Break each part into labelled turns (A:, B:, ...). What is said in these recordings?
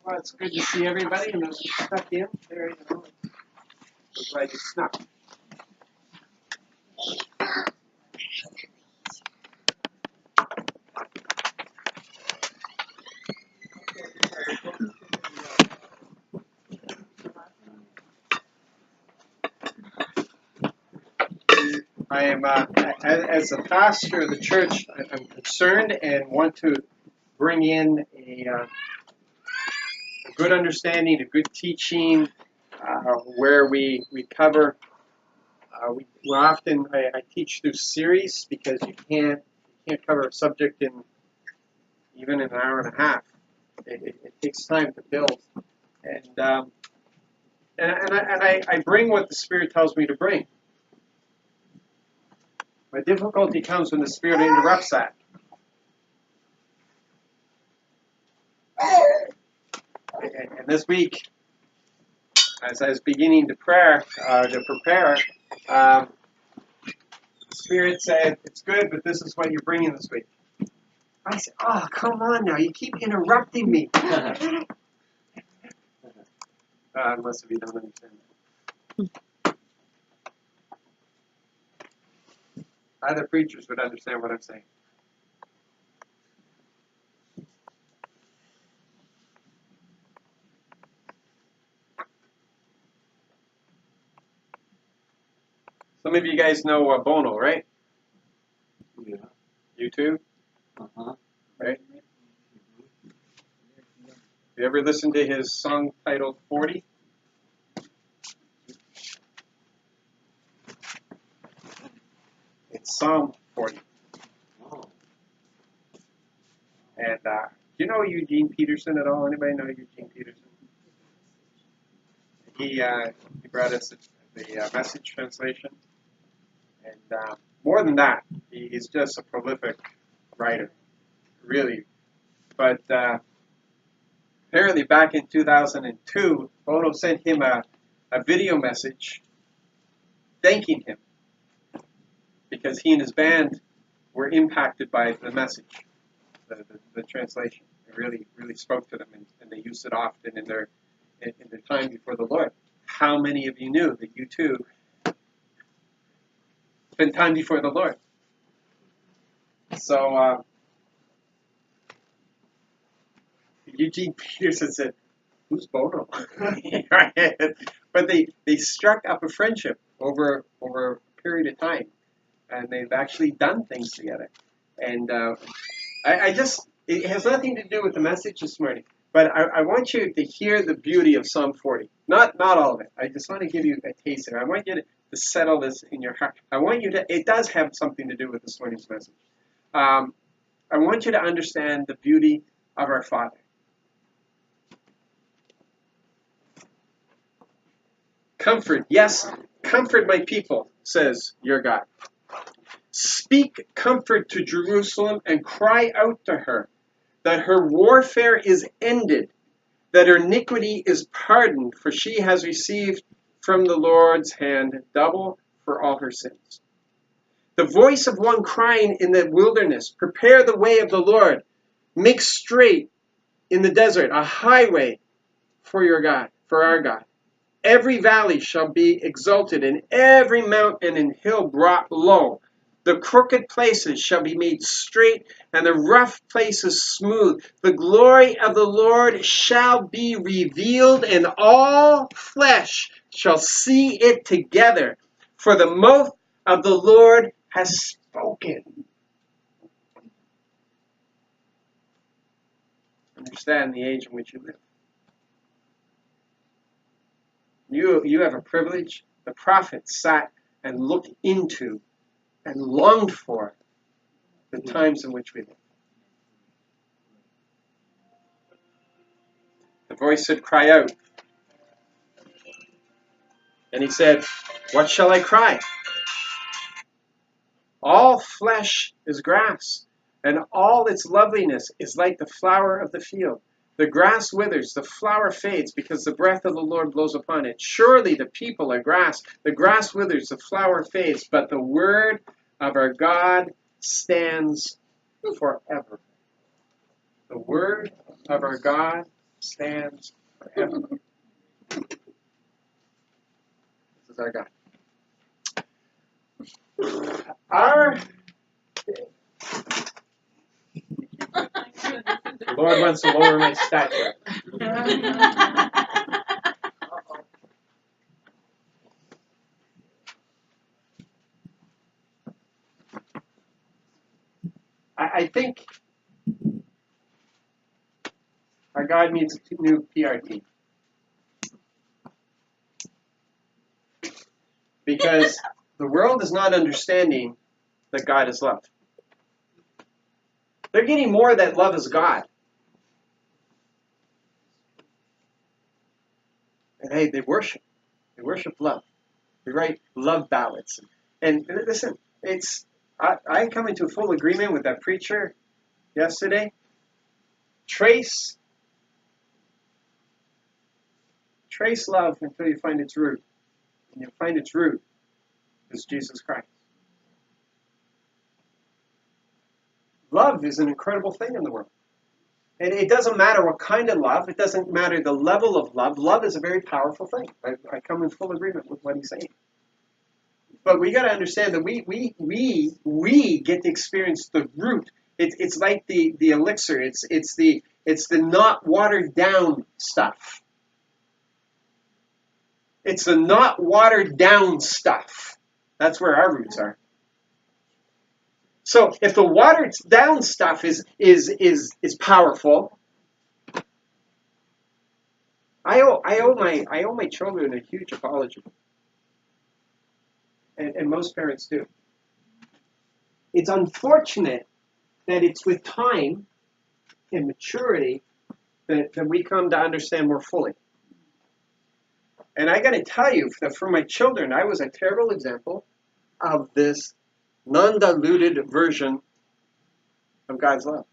A: Well, it's good to see everybody, and those who stuck in there, you know. We're glad you snuck. I am, as a pastor of the church, I'm concerned and want to bring in a good understanding, a good teaching, where we cover. We often I teach through series because you can't cover a subject in even an hour and a half. It takes time to build, and I bring what the Spirit tells me to bring. My difficulty comes when the Spirit interrupts that. And this week, as I was beginning to prepare, the Spirit said, "It's good, but this is what you're bringing this week." I said, "Oh, come on now! You keep interrupting me." Unless if you don't understand that. Other preachers would understand what I'm saying. Some of you guys know Bono, right?
B: Yeah.
A: You too?
B: Uh-huh.
A: Right? You ever listen to his song titled 40? It's Psalm 40.
B: Oh.
A: And do you know Eugene Peterson at all? Anybody know Eugene Peterson? He brought us the Message translation. And more than that, he's just a prolific writer, really. But apparently back in 2002, Bono sent him a video message thanking him because he and his band were impacted by the message, the translation. It really spoke to them, and they used it often in their time before the Lord. How many of you knew that you too spend time before the Lord? So Eugene Peterson said, "Who's Bono?" But they struck up a friendship over a period of time, and they've actually done things together. And it has nothing to do with the message this morning, but I want you to hear the beauty of Psalm 40. Not all of it. I just want to give you a taste of it. I want you to settle this in your heart. It does have something to do with this morning's message. I want you to understand the beauty of our Father. Comfort, yes, comfort my people, says your God. Speak comfort to Jerusalem and cry out to her that her warfare is ended, that her iniquity is pardoned, for she has received from the Lord's hand double for all her sins. The voice of one crying in the wilderness, prepare the way of the Lord, make straight in the desert a highway for your God, for our God. Every valley shall be exalted, and every mountain and hill brought low. The crooked places shall be made straight, and the rough places smooth. The glory of the Lord shall be revealed, and all flesh shall see it together. For the mouth of the Lord has spoken. Understand the age in which you live. You have a privilege. The prophet sat and looked into and longed for the times in which we live. The voice said, "Cry out." And he said, "What shall I cry? All flesh is grass, and all its loveliness is like the flower of the field. The grass withers, the flower fades, because the breath of the Lord blows upon it. Surely the people are grass. The grass withers, the flower fades, but the word of our God stands forever." The word of our God stands forever. This is our God. The Lord wants to lower my stature. I think our God needs a new PR team. Because the world is not understanding that God is love. They're getting more that love is God. And hey, they worship. They worship love. They write love ballads. And listen, I come into full agreement with that preacher yesterday. Trace love until you find its root. And you find its root is Jesus Christ. Love is an incredible thing in the world. And it doesn't matter what kind of love. It doesn't matter the level of love. Love is a very powerful thing. I come in full agreement with what he's saying. But we got to understand that we get to experience the root. It's like the elixir. It's the not watered down stuff. It's the not watered down stuff. That's where our roots are. So if the watered down stuff is powerful, I owe my children a huge apology. And most parents do. It's unfortunate that it's with time and maturity that we come to understand more fully. And I got to tell you that for my children, I was a terrible example of this non-diluted version of God's love.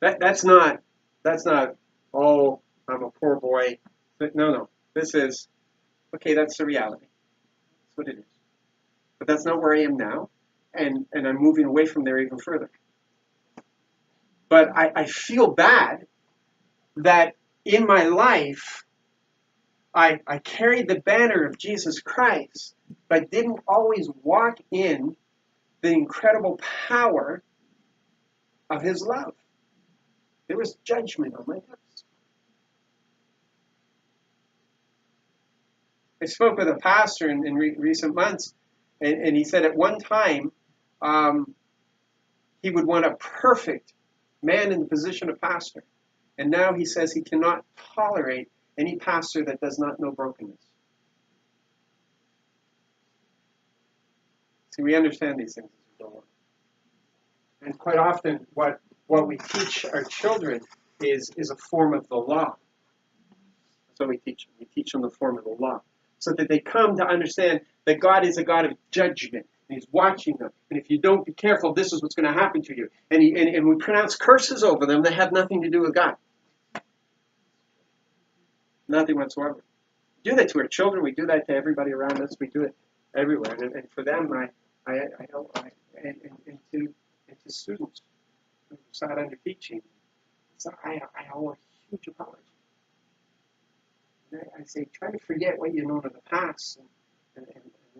A: That's not, oh, I'm a poor boy. No. This is, okay, that's the reality. That's what it is. But that's not where I am now. And I'm moving away from there even further. But I feel bad that in my life, I carried the banner of Jesus Christ, but didn't always walk in the incredible power of his love. There was judgment on my lips. I spoke with a pastor in recent months, and he said at one time he would want a perfect man in the position of pastor. And now he says he cannot tolerate any pastor that does not know brokenness. See, we understand these things as we go on. And quite often what we teach our children is a form of the law. That's what we teach them. We teach them the form of the law. So that they come to understand that God is a God of judgment. And he's watching them. And if you don't be careful, this is what's going to happen to you. And we pronounce curses over them that have nothing to do with God. Nothing whatsoever. We do that to our children. We do that to everybody around us. We do it everywhere. And for them, and to students who sat under teaching, so I owe a huge apology. I say, try to forget what you know of the past and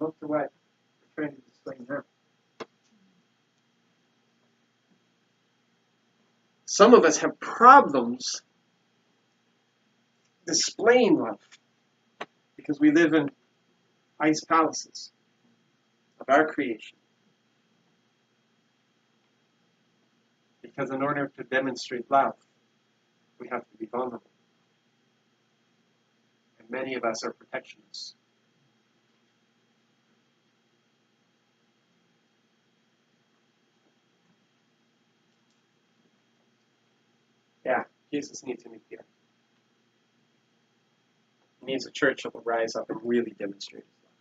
A: look to what we're trying to display now. Some of us have problems displaying love because we live in ice palaces of our creation. Because in order to demonstrate love, we have to be vulnerable. And many of us are protectionists. Yeah, Jesus needs a new PR. He needs a church that will rise up and really demonstrate his love.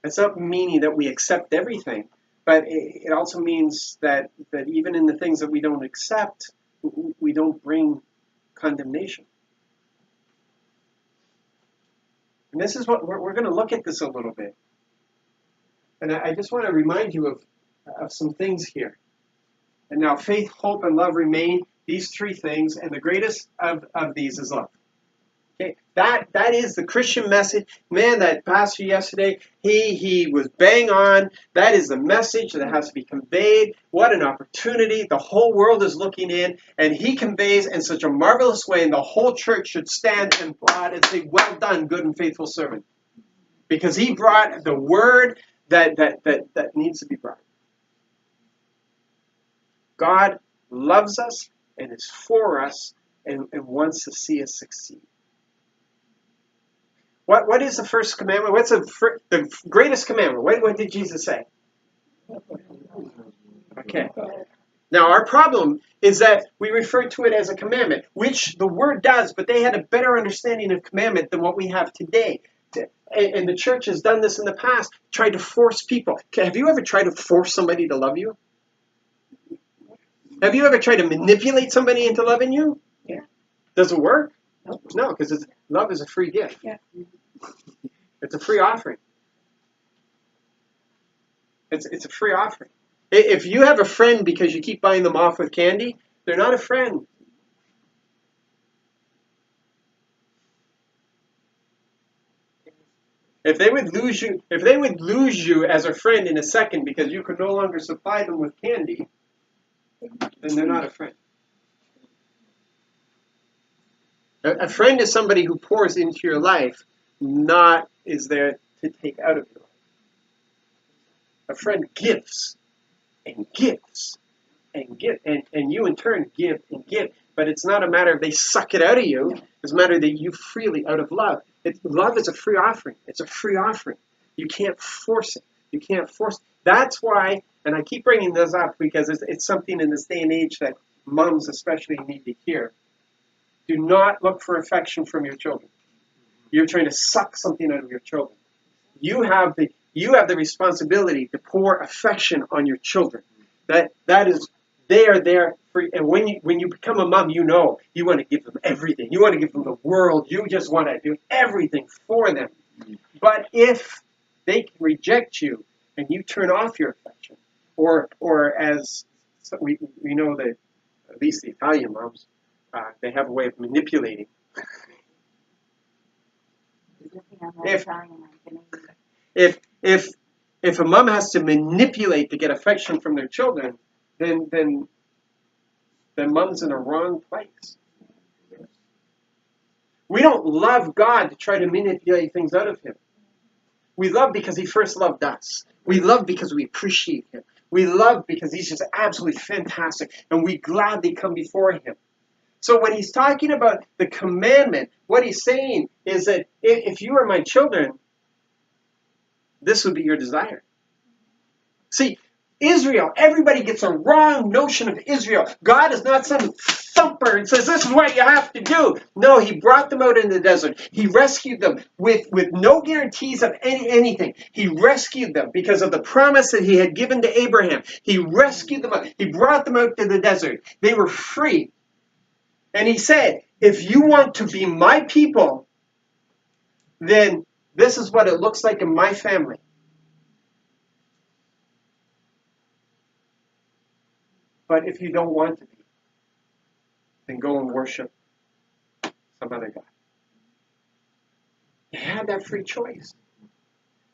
A: It's not meaning that we accept everything, but it also means that even in the things that we don't accept, we don't bring condemnation. And this is what we're going to look at this a little bit. And I just want to remind you of some things here. And now faith, hope, and love remain, these three things, and the greatest of these is love. Okay, that is the Christian message. Man, that pastor yesterday, he was bang on. That is the message that has to be conveyed. What an opportunity. The whole world is looking in, and he conveys in such a marvelous way, and the whole church should stand and applaud and say, well done, good and faithful servant. Because he brought the word that needs to be brought. God loves us and is for us and wants to see us succeed. What is the first commandment? What's the greatest commandment? What did Jesus say? Okay. Now, our problem is that we refer to it as a commandment, which the word does, but they had a better understanding of commandment than what we have today. And the church has done this in the past, tried to force people. Okay, have you ever tried to force somebody to love you? Have you ever tried to manipulate somebody into loving you?
C: Yeah.
A: Does it work? No, because love is a free gift.
C: Yeah.
A: It's a free offering. It's a free offering. If you have a friend because you keep buying them off with candy, they're not a friend. If they would lose you as a friend in a second because you could no longer supply them with candy, then they're not a friend. A friend is somebody who pours into your life, not is there to take out of your life. A friend gives and gives and gives, and you in turn give and give. But it's not a matter of they suck it out of you. It's a matter that you freely out of love. Love is a free offering. It's a free offering. You can't force it. You can't force it. That's why, and I keep bringing this up because it's something in this day and age that moms especially need to hear. Do not look for affection from your children. You're trying to suck something out of your children. You have the responsibility to pour affection on your children. That is, they are there for you. And when you become a mom, you know you want to give them everything. You want to give them the world. You just want to do everything for them. But if they reject you and you turn off your affection, or as we know that at least the Italian moms, they have a way of manipulating. If a mom has to manipulate to get affection from their children, then mom's in a wrong place. We don't love God to try to manipulate things out of him. We love because he first loved us. We love because we appreciate him. We love because he's just absolutely fantastic, and we gladly come before him. So when he's talking about the commandment, what he's saying is that if you are my children, this would be your desire. See, Israel, everybody gets a wrong notion of Israel. God is not some thumper and says, this is what you have to do. No, he brought them out in the desert. He rescued them with no guarantees of anything. He rescued them because of the promise that he had given to Abraham. He rescued them. He brought them out to the desert. They were free. And he said, if you want to be my people, then this is what it looks like in my family. But if you don't want to be, then go and worship some other God. They had that free choice.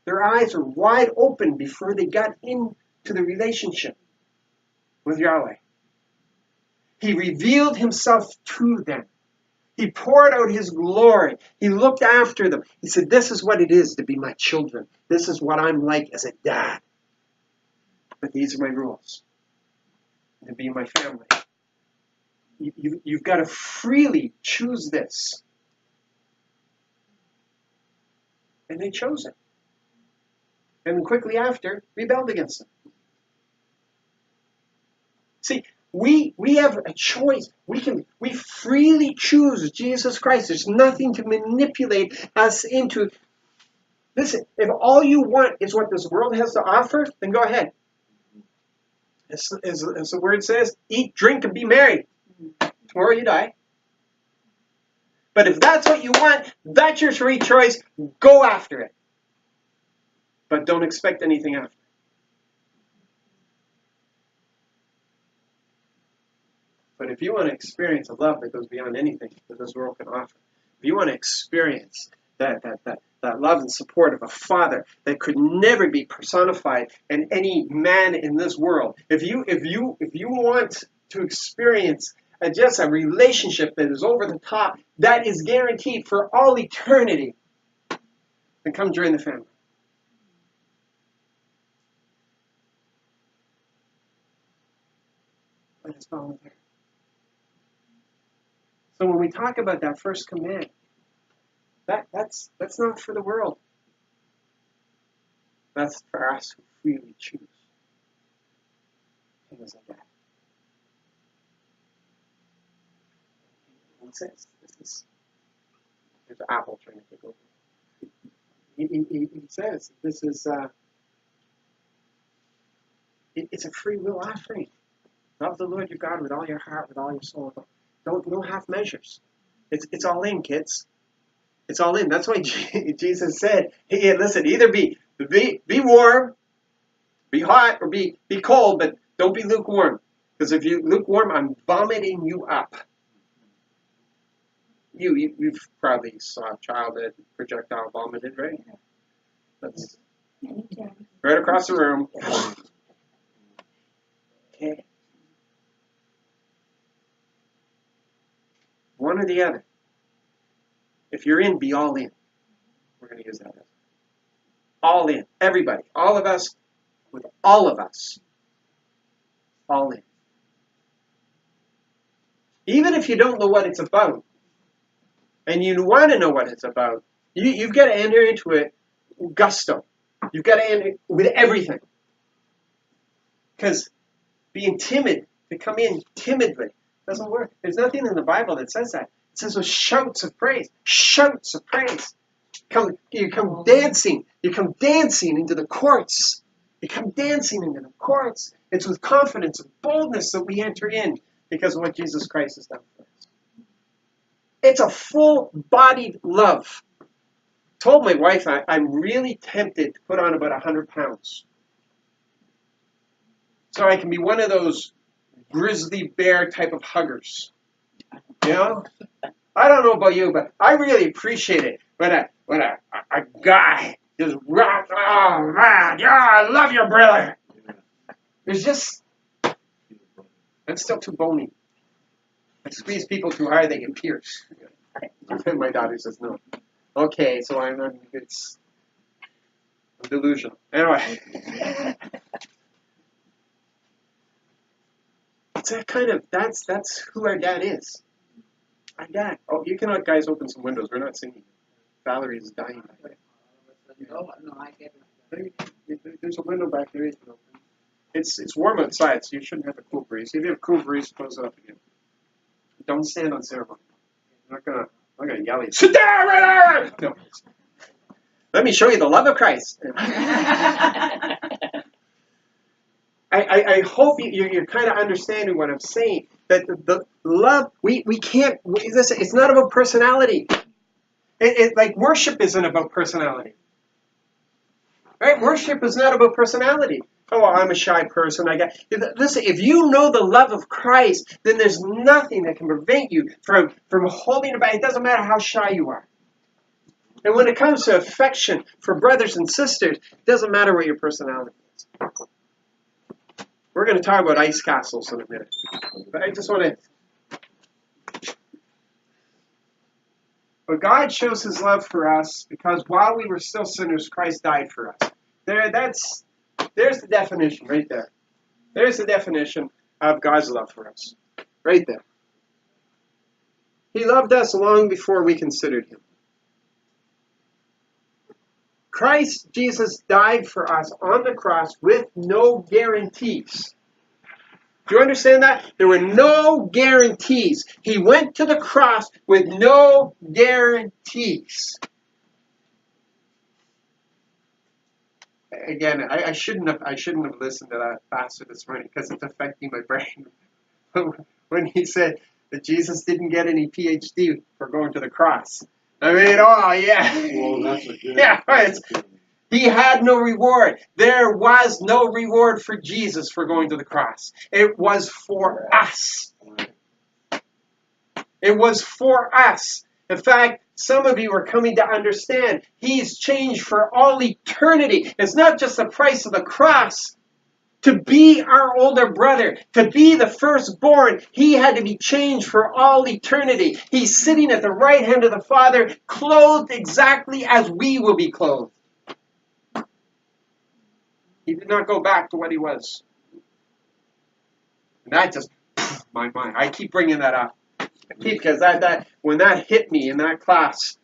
A: Their eyes were wide open before they got into the relationship with Yahweh. He revealed himself to them. He poured out his glory. He looked after them. He said, this is what it is to be my children. This is what I'm like as a dad. But these are my rules. To be my family. You've got to freely choose this. And they chose it. And quickly after, rebelled against them. See, we have a choice. We freely choose Jesus Christ. There's nothing to manipulate us into. Listen, if all you want is what this world has to offer, then go ahead. As the word says, eat, drink, and be merry. Tomorrow you die. But if that's what you want, that's your free choice. Go after it. but don't expect anything after. But if you want to experience a love that goes beyond anything that this world can offer, if you want to experience that love and support of a father that could never be personified in any man in this world, if you want to experience just a relationship that is over the top, that is guaranteed for all eternity, then come join the family. Let us follow there. So when we talk about that first command, that's not for the world. That's for us who freely choose him as a dad. He says, there's Apple trying to take over. He says, this is, it's a free will offering. Love the Lord your God with all your heart, with all your soul. Don't half measures. It's all in, kids. It's all in. That's why Jesus said, hey, listen, either be warm, be hot, or be cold, but don't be lukewarm. Because if you're lukewarm, I'm vomiting you up. You've probably saw a child that projectile vomited, right? That's right across the room. Okay. One or the other. If you're in, be all in. We're going to use that as all in. Everybody. All of us. With all of us. All in. Even if you don't know what it's about, and you want to know what it's about, you've got to enter into it gusto. You've got to enter with everything. Because being timid, to come in timidly, doesn't work. There's nothing in the Bible that says that. It says with shouts of praise. Shouts of praise. You come dancing. You come dancing into the courts. You come dancing into the courts. It's with confidence and boldness that we enter in because of what Jesus Christ has done for us. It's a full-bodied love. I told my wife I'm really tempted to put on about 100 pounds. So I can be one of those grizzly bear type of huggers. You know? I don't know about you, but I really appreciate it when a guy just rocks. Oh man, yeah, I love your brother. There's just, I'm still too bony. I squeeze people too hard, they get pierced. My daughter says no. Okay, so I'm delusional. Anyway. It's that kind of, that's who our dad is. Our dad. Oh, you cannot, guys, open some windows. We're not singing. Valerie is dying back there.
C: No, I get it.
A: There's a window back there you can open. It's warm outside, so you shouldn't have a cool breeze. If you have a cool breeze, close it up again. Don't stand on ceremony. I'm not gonna yell at you. Sit down right there! No. Let me show you the love of Christ. I hope you're kind of understanding what I'm saying. That the love, we can't, listen, it's not about personality. Like worship isn't about personality. Right? Worship is not about personality. Oh, I'm a shy person. Listen, if you know the love of Christ, then there's nothing that can prevent you from holding it back. It doesn't matter how shy you are. And when it comes to affection for brothers and sisters, it doesn't matter what your personality is. We're going to talk about ice castles in a minute. But I just want to... But God shows his love for us because while we were still sinners, Christ died for us. There's the definition right there. There's the definition of God's love for us. Right there. He loved us long before we considered him. Christ Jesus died for us on the cross with no guarantees. Do you understand that? There were no guarantees. He went to the cross with no guarantees. Again, I shouldn't have listened to that pastor this morning because it's affecting my brain. When he said that Jesus didn't get any PhD for going to the cross. I mean, oh yeah.
B: Well, that's a good.
A: Yeah, right. He had no reward. There was no reward for Jesus for going to the cross. It was for us. It was for us. In fact, some of you are coming to understand He's changed for all eternity. It's not just the price of the cross. To be our older brother, to be the firstborn, He had to be changed for all eternity. He's sitting at the right hand of the Father, clothed exactly as we will be clothed. He did not go back to what He was. And that just, my mind. I keep bringing that up. Because that when that hit me in that class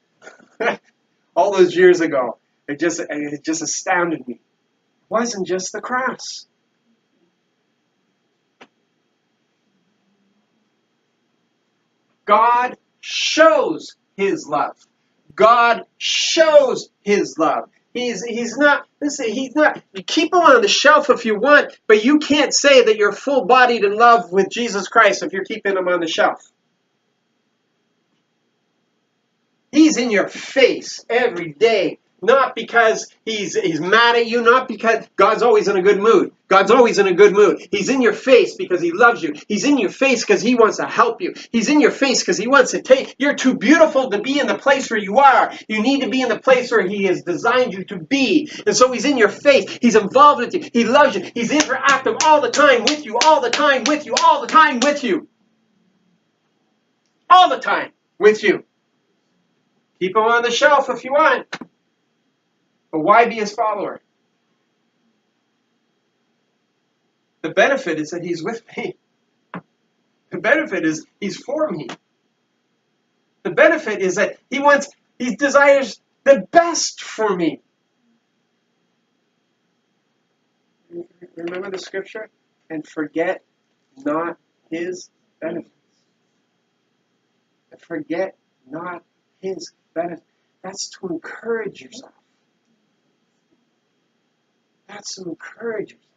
A: all those years ago, it just astounded me. It wasn't just the cross. God shows His love. God shows His love. He's not, you keep Him on the shelf if you want, but you can't say that you're full-bodied in love with Jesus Christ if you're keeping Him on the shelf. He's in your face every day. Not because he's mad at you, not because God's always in a good mood. God's always in a good mood. He's in your face because He loves you. He's in your face because He wants to help you. He's in your face because He wants to take. You're too beautiful to be in the place where you are. You need to be in the place where He has designed you to be. And so He's in your face. He's involved with you. He loves you. He's interactive all the time with you, all the time with you, all the time with you. All the time with you. Keep Him on the shelf if you want. But why be His follower? The benefit is that He's with me. The benefit is He's for me. The benefit is that He desires the best for me. Remember the scripture? And forget not His benefits. And forget not His benefits. That's to encourage yourself. That's to encourage yourself.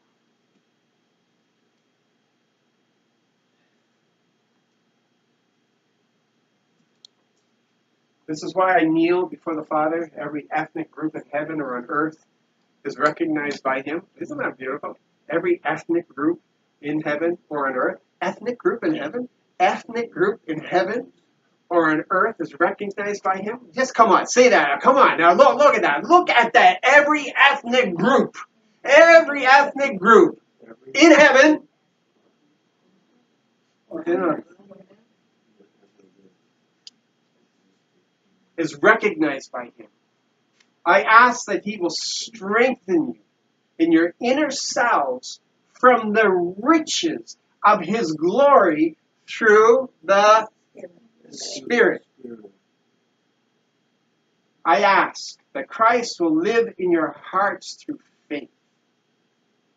A: This is why I kneel before the Father. Every ethnic group in heaven or on earth is recognized by Him. Isn't that beautiful? Every ethnic group in heaven or on earth. Ethnic group in heaven? Ethnic group in heaven or on earth is recognized by Him? Just come on, say that. Come on. Now look at that. Look at that. Every ethnic group. Every ethnic group in heaven or in earth is recognized by Him. I ask that He will strengthen you in your inner selves from the riches of His glory through the Spirit. I ask that Christ will live in your hearts through faith.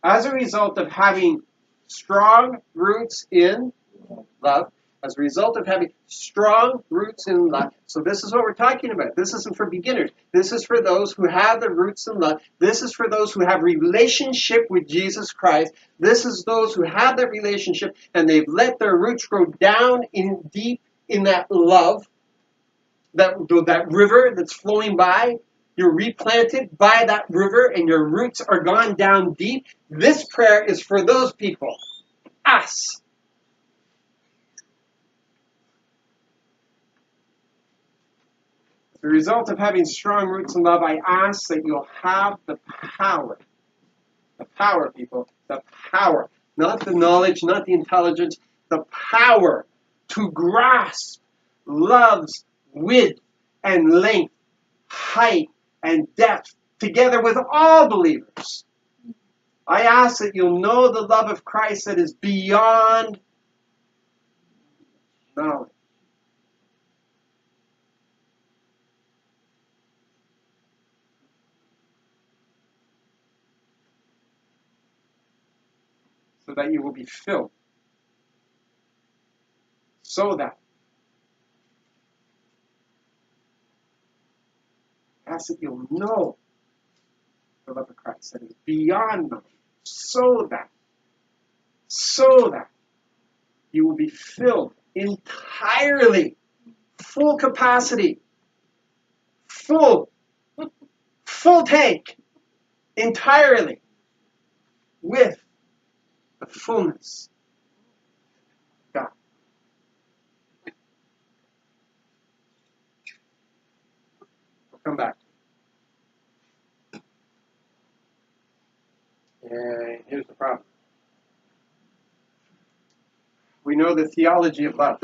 A: As a result of having strong roots in love, as a result of having strong roots in love. So this is what we're talking about. This isn't for beginners. This is for those who have the roots in love. This is for those who have relationship with Jesus Christ. This is those who have that relationship and they've let their roots grow down in deep in that love, that river that's flowing by. You're replanted by that river and your roots are gone down deep. This prayer is for those people. Us. As a result of having strong roots in love, I ask that you'll have the power, people, the power, not the knowledge, not the intelligence, the power to grasp love's width and length, height and depth, together with all believers. I ask that you'll know the love of Christ that is beyond knowledge. So that you will be filled. So that. I ask that you'll know the love of Christ that is beyond knowledge. So that you will be filled entirely, full capacity, full tank entirely with the fullness of God. We'll come back. And here's the problem. We know the theology of love.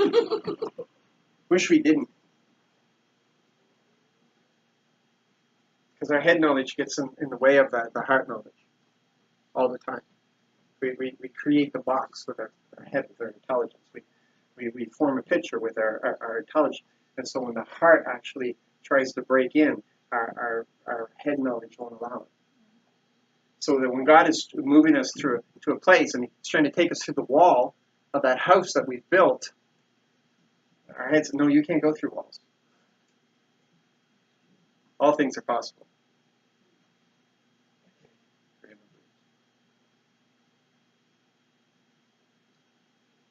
A: Wish we didn't. Because our head knowledge gets in the way of the heart knowledge all the time. We create the box with our head, with our intelligence. We form a picture with our intelligence. And so when the heart actually tries to break in, our head knowledge won't allow it. So that when God is moving us through to a place and He's trying to take us through the wall of that house that we've built, our head says, no, you can't go through walls. All things are possible.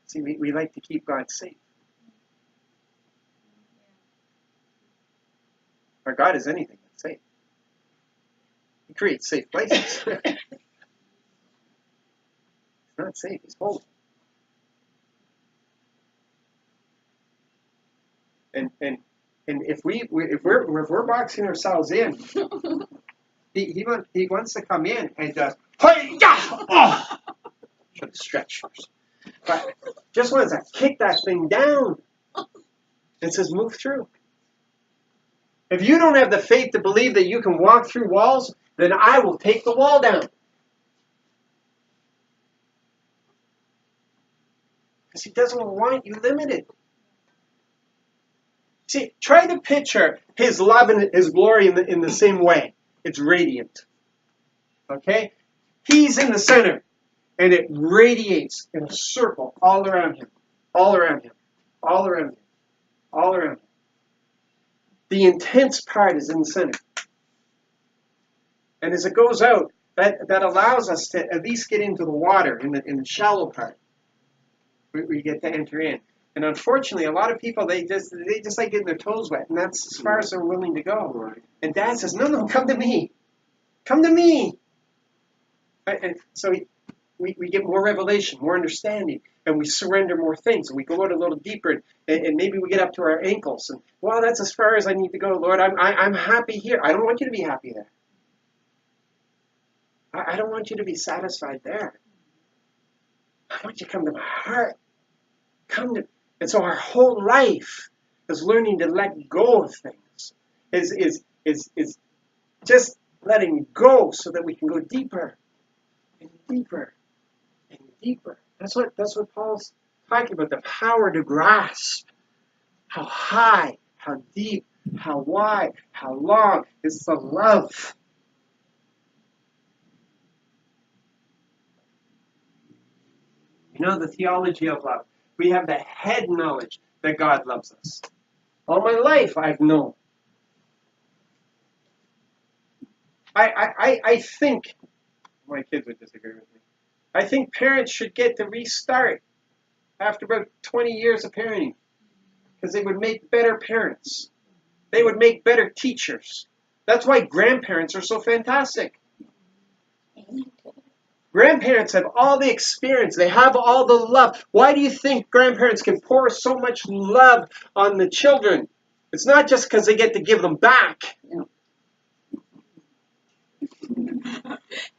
A: See, we like to keep God safe. Our God is anything but safe. He creates safe places. He's not safe. He's holy. And if we're boxing ourselves in, he wants to come in and just should have stretched first. But just wants to kick that thing down and says, move through. If you don't have the faith to believe that you can walk through walls, then I will take the wall down. Because He doesn't want you limited. See, try to picture His love and His glory in the same way. It's radiant. Okay? He's in the center. And it radiates in a circle all around Him. All around Him. All around Him. All around Him. The intense part is in the center. And as it goes out, that allows us to at least get into the water in the shallow part. We get to enter in. And unfortunately, a lot of people, they just like getting their toes wet. And that's as far as they're willing to go.
B: Right.
A: And Dad says, no, come to me. Come to me. And so we get more revelation, more understanding, and we surrender more things, and we go out a little deeper, and maybe we get up to our ankles, and wow, that's as far as I need to go, Lord. I'm happy here. I don't want you to be happy there. I don't want you to be satisfied there. I want you to come to my heart. And so our whole life is learning to let go of things. Is just letting go so that we can go deeper and deeper and deeper. That's what Paul's talking about, the power to grasp how high, how deep, how wide, how long is the love. You know, the theology of love. We have the head knowledge that God loves us. All my life I've known. I think, my kids would disagree with me, I think parents should get to restart after about 20 years of parenting, because they would make better parents. They would make better teachers. That's why grandparents are so fantastic. Grandparents have all the experience. They have all the love. Why do you think grandparents can pour so much love on the children? It's not just because they get to give them back.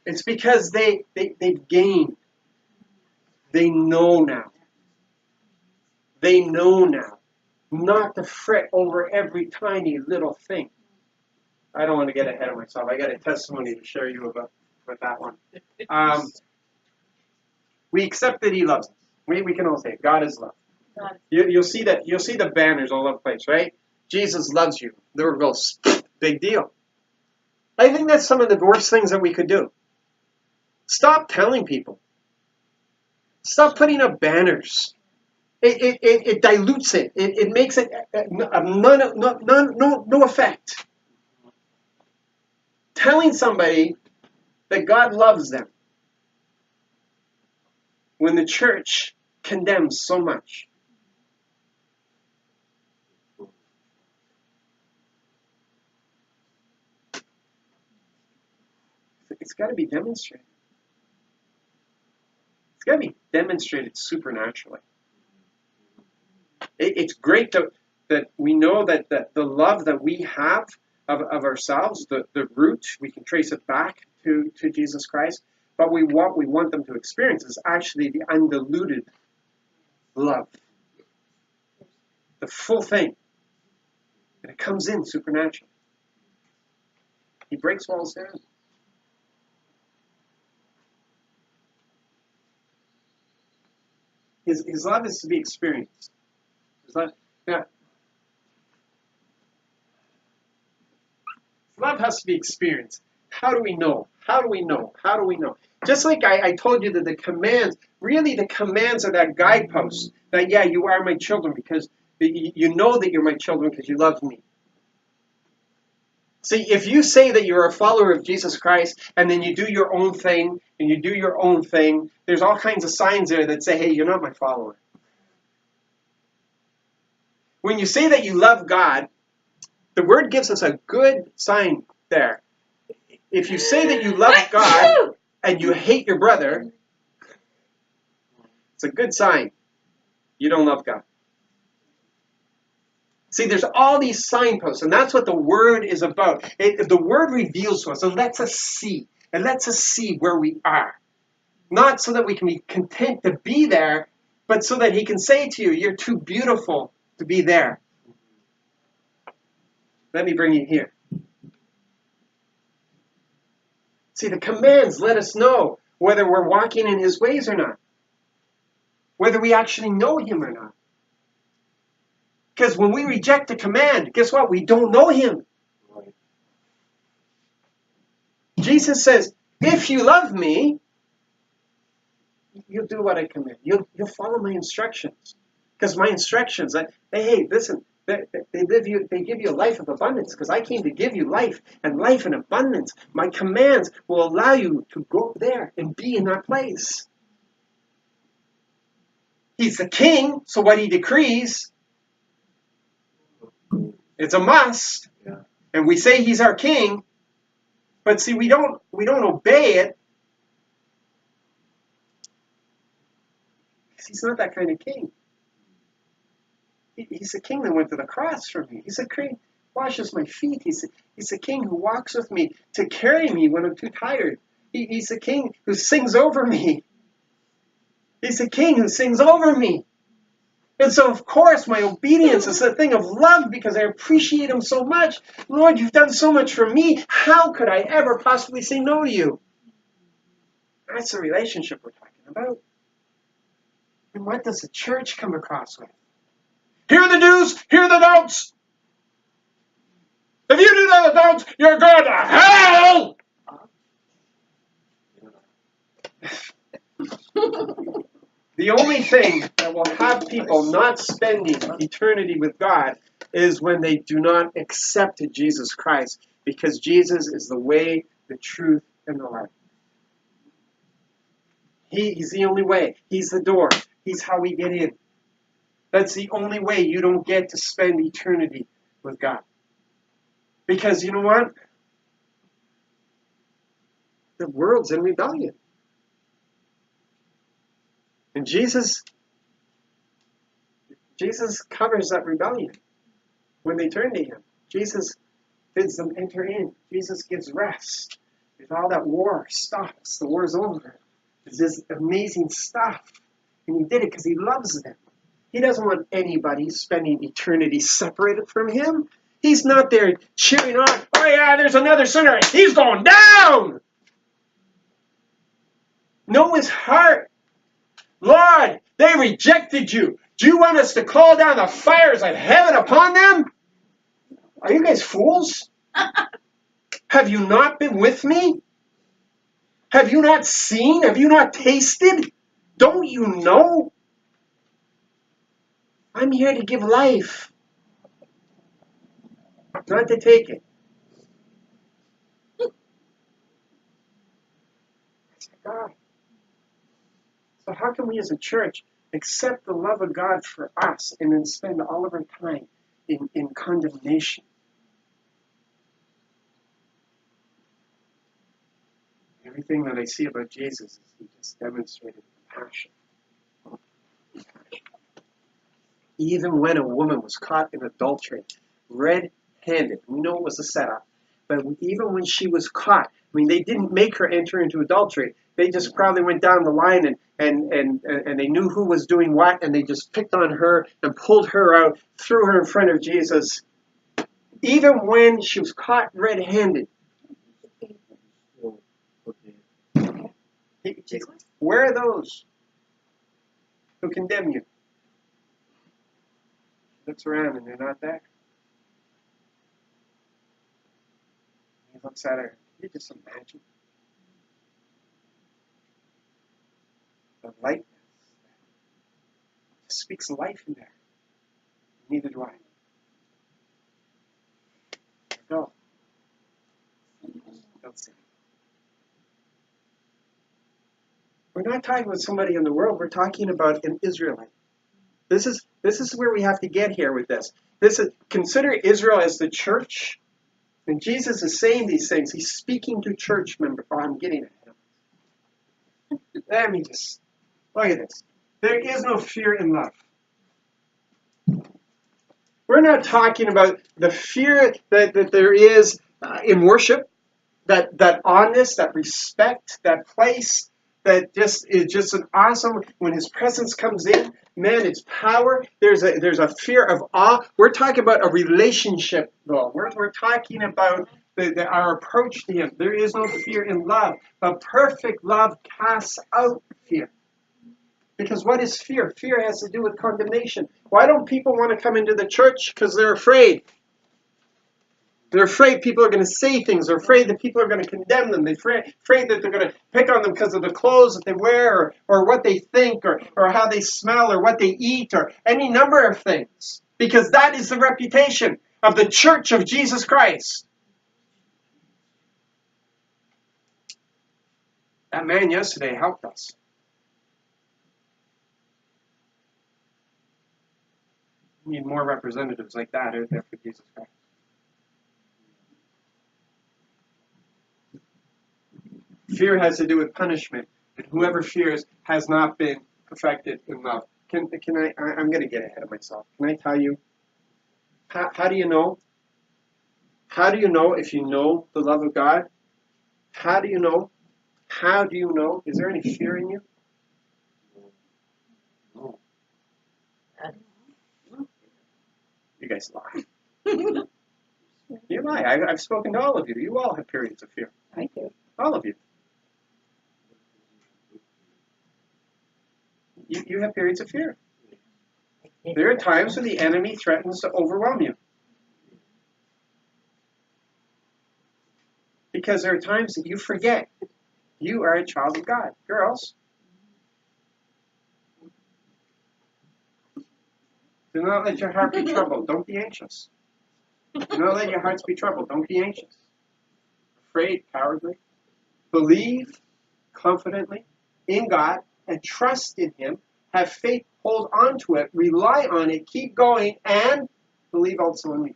A: It's because they've gained. They know now. They know now not to fret over every tiny little thing. I don't want to get ahead of myself. I got a testimony to share you about that one. We accept that He loves us. We can all say it. God is love. You'll see the banners all over the place, right? Jesus loves you. There goes, big deal. I think that's some of the worst things that we could do. Stop telling people. Stop putting up banners. It dilutes it. It makes it no effect. Telling somebody that God loves them when the church condemns so much. it's got to be demonstrated. It's got to be demonstrated supernaturally. It's great that we know that the love that we have of ourselves, the root, we can trace it back to Jesus Christ. But what we want them to experience is actually the undiluted love. The full thing. And it comes in supernaturally. He breaks walls down. His love is to be experienced. His love, yeah. Love has to be experienced. How do we know? How do we know? How do we know? Just like I told you that the commands are that guidepost. That, yeah, you are my children because you know that you're my children because you love me. See, if you say that you're a follower of Jesus Christ and then you do your own thing and you do your own thing, there's all kinds of signs there that say, hey, you're not my follower. When you say that you love God, the word gives us a good sign there. If you say that you love God and you hate your brother, it's a good sign you don't love God. See, there's all these signposts, and that's what the Word is about. The Word reveals to us, it lets us see. It lets us see where we are. Not so that we can be content to be there, but so that He can say to you, you're too beautiful to be there. Let me bring you here. See, the commands let us know whether we're walking in His ways or not. Whether we actually know Him or not. Because when we reject a command, guess what? We don't know Him.
B: Right.
A: Jesus says, if you love me, you'll do what I command. You'll follow my instructions. Because my instructions, hey, listen, they give you a life of abundance. Because I came to give you life and life in abundance. My commands will allow you to go there and be in that place. He's the king, so what He decrees, it's a must.
B: Yeah.
A: And we say He's our king, but see, we don't obey it. He's not that kind of king. He's a king that went to the cross for me. He's a king who washes my feet. He's a king who walks with me to carry me when I'm too tired. He's a king who sings over me. He's a king who sings over me. And so, of course, my obedience is a thing of love because I appreciate Him so much. Lord, you've done so much for me. How could I ever possibly say no to you? That's the relationship we're talking about. And what does the church come across with? Here are the do's, here are the don'ts. If you do the don'ts, you're going to hell! The only thing that will have people not spending eternity with God is when they do not accept Jesus Christ, because Jesus is the way, the truth, and the life. He's the only way. He's the door. He's how we get in. That's the only way you don't get to spend eternity with God. Because you know what? The world's in rebellion. And Jesus covers that rebellion when they turn to Him. Jesus bids them enter in. Jesus gives rest. If all that war stops, the war's over. It's this amazing stuff. And He did it because He loves them. He doesn't want anybody spending eternity separated from Him. He's not there cheering on, oh yeah, there's another sinner. He's going down. Know His heart. Lord, they rejected you. Do you want us to call down the fires of heaven upon them? Are you guys fools? Have you not been with me? Have you not seen? Have you not tasted? Don't you know? I'm here to give life, not to take it. God. So how can we as a church accept the love of God for us and then spend all of our time in condemnation? Everything that I see about Jesus is he just demonstrated compassion. Even when a woman was caught in adultery, red-handed, we know it was a setup, but even when she was caught, I mean, they didn't make her enter into adultery. They just probably went down the line and they knew who was doing what, and they just picked on her and pulled her out, threw her in front of Jesus. Even when she was caught red-handed,
B: Still put the
A: where are those who condemn you? He looks around and they're not there. He looks at her. Can you just imagine the lightness that speaks life in there? Neither do I. No. Don't say. We're not talking about somebody in the world. We're talking about an Israelite. This is where we have to get here with this. Consider Israel as the church. And Jesus is saying these things. He's speaking to church members. Oh, I'm getting ahead. Let me just look at this. There is no fear in love. We're not talking about the fear that there is in worship, that honest, that respect, that place, that just is just an awesome, when his presence comes in, man, it's power. There's a fear of awe. We're talking about a relationship, though. We're talking about our approach to him. There is no fear in love, but perfect love casts out fear. Because what is fear? Fear has to do with condemnation. Why don't people want to come into the church? Because they're afraid. They're afraid people are going to say things. They're afraid that people are going to condemn them. They're afraid that they're going to pick on them because of the clothes that they wear or what they think or how they smell or what they eat or any number of things. Because that is the reputation of the Church of Jesus Christ. That man yesterday helped us. We need more representatives like that out there for Jesus Christ. Fear has to do with punishment, and whoever fears has not been perfected in love. Can I? I'm going to get ahead of myself. Can I tell you? How do you know? How do you know if you know the love of God? How do you know? How do you know? Is there any fear in you?
B: no.
A: You guys lie. You lie. I've spoken to all of you. You all have periods of fear.
C: I do.
A: All of you. You have periods of fear. There are times when the enemy threatens to overwhelm you. Because there are times that you forget you are a child of God. Girls, do not let your heart be troubled. Don't be anxious. Do not let your hearts be troubled. Don't be anxious. Afraid, cowardly. Believe confidently in God and trust in him. Have faith, hold on to it, rely on it, keep going, and believe also in me.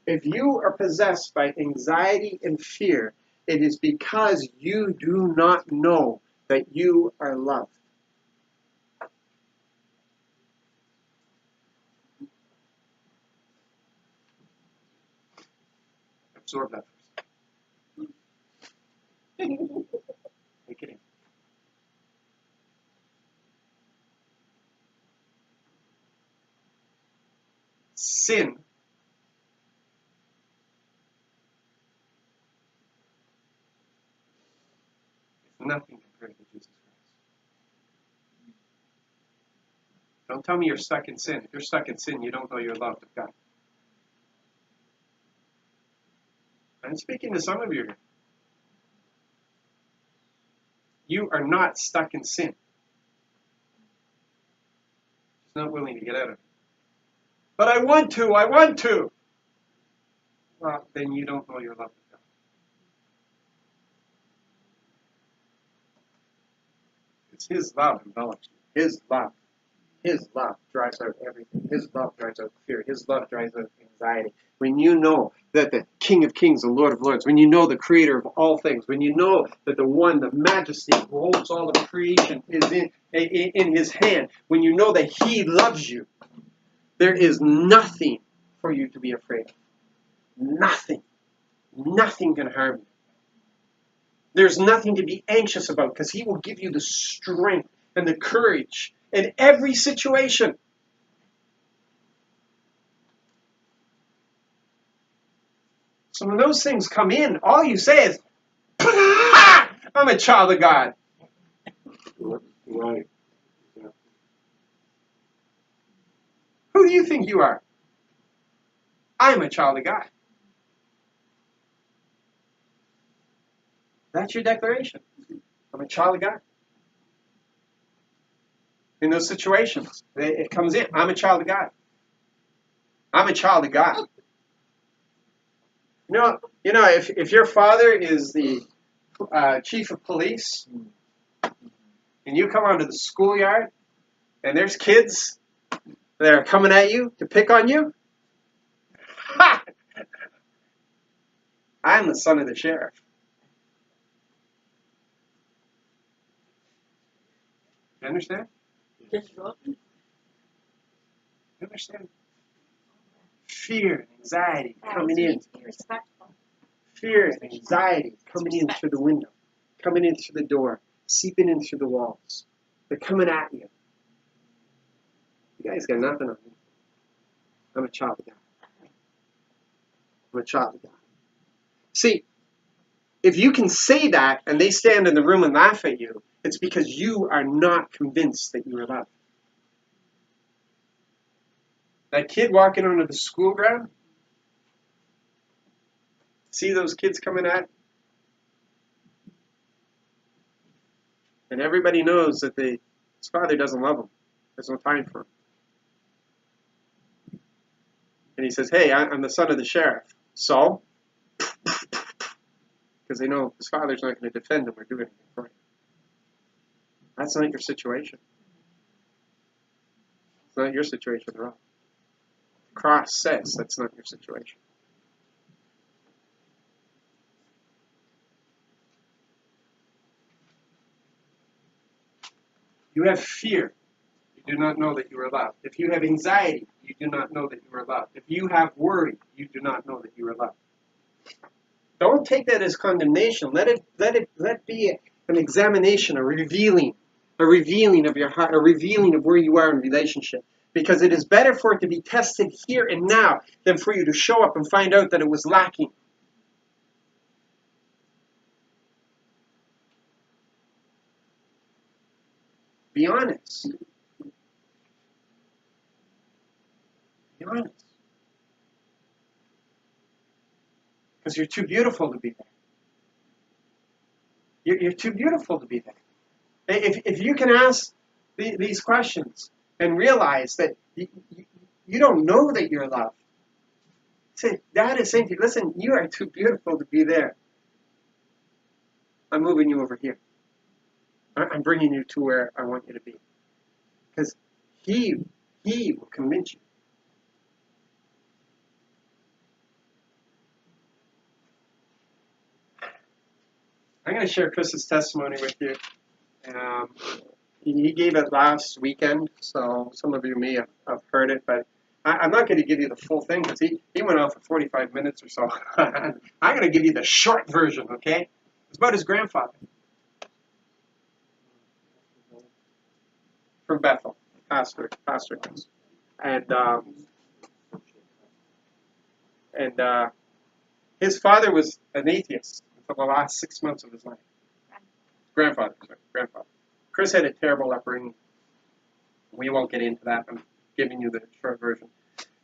A: If you are possessed by anxiety and fear, it is because you do not know that you are loved. Absorb that for a second. Take it in. Sin is nothing compared to Jesus Christ. Don't tell me you're stuck in sin. If you're stuck in sin, you don't know you're loved of God. I'm speaking to some of you here. You are not stuck in sin. Just not willing to get out of it. But I want to. Well, then you don't know you're loved of God. It's his love envelops you. His love. His love drives out everything. His love drives out fear. His love drives out anxiety. When you know that the King of Kings, the Lord of Lords, when you know the Creator of all things, when you know that the One, the Majesty who holds all of creation is in His hand, when you know that He loves you, there is nothing for you to be afraid of. Nothing. Nothing can harm you. There's nothing to be anxious about because He will give you the strength and the courage in every situation. So when those things come in, all you say is, I'm a child of God.
B: Right.
A: Who do you think you are? I'm a child of God. That's your declaration. I'm a child of God. In those situations, it comes in. I'm a child of God. I'm a child of God. You know, if your father is the chief of police, and you come onto the schoolyard, and there's kids that are coming at you to pick on you, ha! I'm the son of the sheriff. You understand? You understand? Fear and anxiety coming in. Fear and anxiety coming in through the window, coming in through the door, seeping in through the walls. They're coming at you. You guys got nothing on me. I'm a child of God. I'm a child of God. See, if you can say that and they stand in the room and laugh at you, it's because you are not convinced that you are loved. That kid walking onto the school ground, see those kids coming at, and everybody knows that his father doesn't love him. There's no time for him. And he says, hey, I'm the son of the sheriff. So? Because they know his father's not going to defend him or do anything for him. That's not your situation. It's not your situation at all. The cross says that's not your situation. You have fear. You do not know that you are loved. If you have anxiety, you do not know that you are loved. If you have worry, you do not know that you are loved. Don't take that as condemnation. Let it be an examination, a revealing of your heart, a revealing of where you are in relationship. Because it is better for it to be tested here and now than for you to show up and find out that it was lacking. Be honest. Be honest. Because you're too beautiful to be there. You're too beautiful to be there. If you can ask these questions and realize that you don't know that you're loved, say, Dad is saying to you, listen, you are too beautiful to be there. I'm moving you over here. I'm bringing you to where I want you to be. Because He will convince you. I'm going to share Chris's testimony with you. He gave it last weekend, so some of you may have heard it, but I'm not going to give you the full thing because he went on for 45 minutes or so. I'm going to give you the short version, okay? It's about his grandfather from Bethel, pastor house. And his father was an atheist until the last 6 months of his life. Grandfather. Chris had a terrible upbringing. We won't get into that. I'm giving you the short version.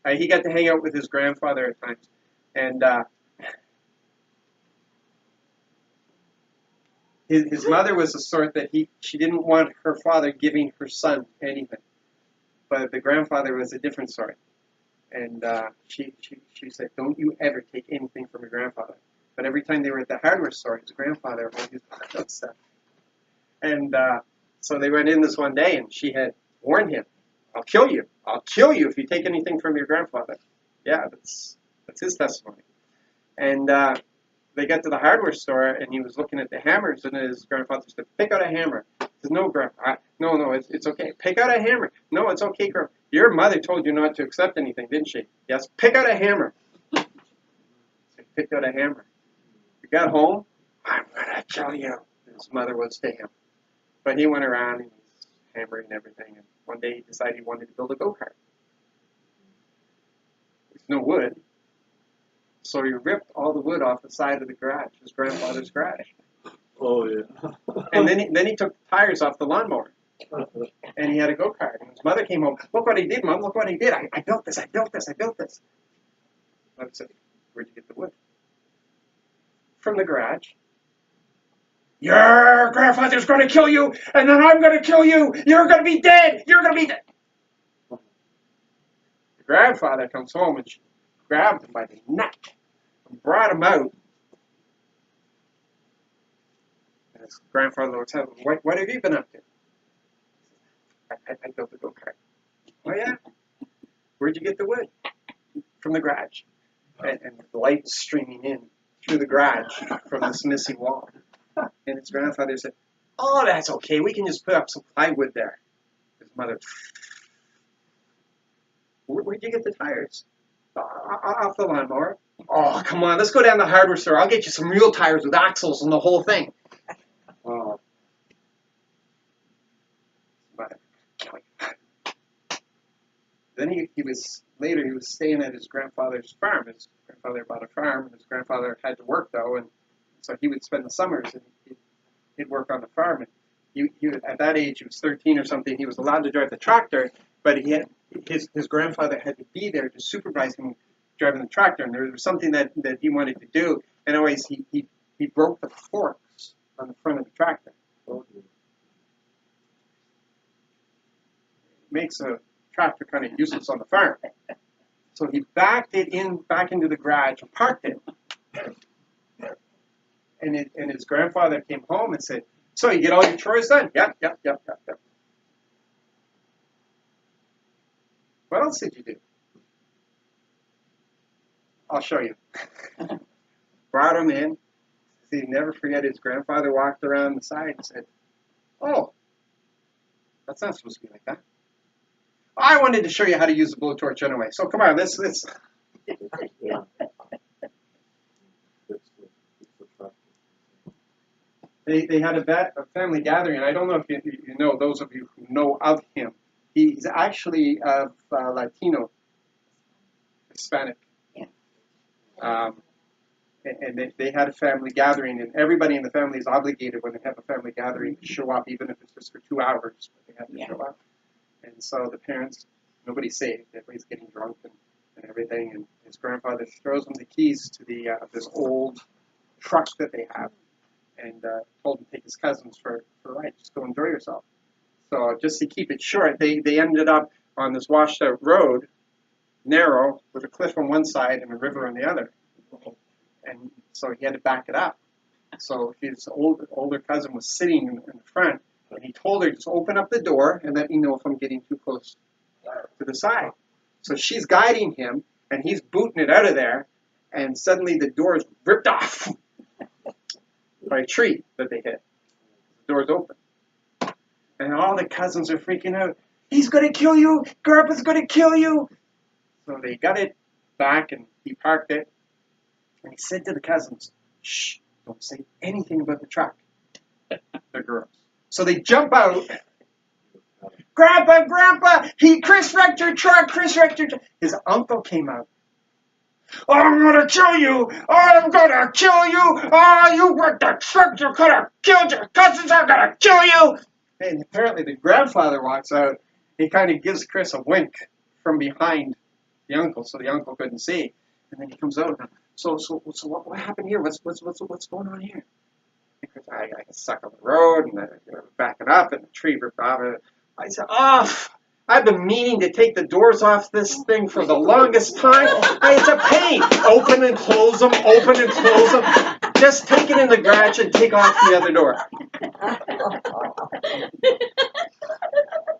A: He got to hang out with his grandfather at times. And his mother was the sort that she didn't want her father giving her son anything. But the grandfather was a different sort. And she said, don't you ever take anything from your grandfather. But every time they were at the hardware store, his grandfather always bought that stuff. And so they went in this one day, and she had warned him, I'll kill you. I'll kill you if you take anything from your grandfather. Yeah, that's his testimony. And they got to the hardware store, and he was looking at the hammers, and his grandfather said, pick out a hammer. He says, no, Grandpa. No, it's okay. Pick out a hammer. No, it's okay, Grandpa. Your mother told you not to accept anything, didn't she? Yes, pick out a hammer. So he picked out a hammer. He got home, I'm going to kill you. His mother was to him. But he went around, and he's hammering everything, and one day he decided he wanted to build a go-kart. There's no wood. So he ripped all the wood off the side of the garage, his grandfather's garage.
B: Oh, yeah.
A: And then he took the tires off the lawnmower. And he had a go-kart. And his mother came home, look what he did, Mom, look what he did. I built this. Mother said, where'd you get the wood? From the garage. Your grandfather's going to kill you, and then I'm going to kill you. You're going to be dead. You're going to be dead. The grandfather comes home, and she grabbed him by the neck and brought him out. And his grandfather looks at him, what have you been up to? I built a go-kart. Oh, yeah? Where'd you get the wood? From the garage. And the light was streaming in through the garage from this missing wall. And his grandfather said, oh, that's okay. We can just put up some plywood there. His mother, where'd you get the tires? Off the lawnmower. Oh, come on. Let's go down to the hardware store. I'll get you some real tires with axles and the whole thing. Oh. Mother, kill you. Then he was staying at his grandfather's farm. His grandfather bought a farm. His grandfather had to work, though, and so he would spend the summers and he'd work on the farm. And he at that age, he was 13 or something. He was allowed to drive the tractor, but his grandfather had to be there to supervise him driving the tractor. And there was something that he wanted to do, and always he broke the forks on the front of the tractor. It makes a tractor kind of useless on the farm. So he backed it back into the garage and parked it. And his grandfather came home and said, so you get all your chores done? Yep. What else did you do? I'll show you. Brought him in. He'd never forget his grandfather walked around the side and said, oh, that's not supposed to be like that. I wanted to show you how to use the blowtorch anyway. So come on, let's. They had a family gathering. I don't know if you know, those of you who know of him. He's actually of Latino, Hispanic. Yeah. And they had a family gathering, and everybody in the family is obligated when they have a family gathering to show up, even if it's just for 2 hours. But they have to show up. And so the parents, nobody's safe. Everybody's getting drunk and everything. And his grandfather throws him the keys to this old truck that they have. And told him to take his cousins for a ride. Just go enjoy yourself. So just to keep it short, they ended up on this washed out road, narrow, with a cliff on one side and a river on the other. And so he had to back it up. So his older cousin was sitting in the front, and he told her, just open up the door and let me know if I'm getting too close to the side. So she's guiding him, and he's booting it out of there, and suddenly the door is ripped off by a tree that they hit. The door's open. And all the cousins are freaking out. He's going to kill you. Grandpa's going to kill you. So they got it back, and he parked it. And he said to the cousins, shh, don't say anything about the truck. The girls. So they jump out. Grandpa, Chris wrecked your truck. His uncle came out. I'm going to kill you. Oh, you wrecked the truck. You could have killed your cousins. I'm going to kill you. And apparently the grandfather walks out. He kind of gives Chris a wink from behind the uncle, so the uncle couldn't see. And then he comes out. So what happened here? What's going on here? And Chris, I got stuck on the road, and backing up, and the tree ripped off. I said, I've been meaning to take the doors off this thing for the longest time. It's a pain. Open and close them. Just take it in the garage and take off the other door.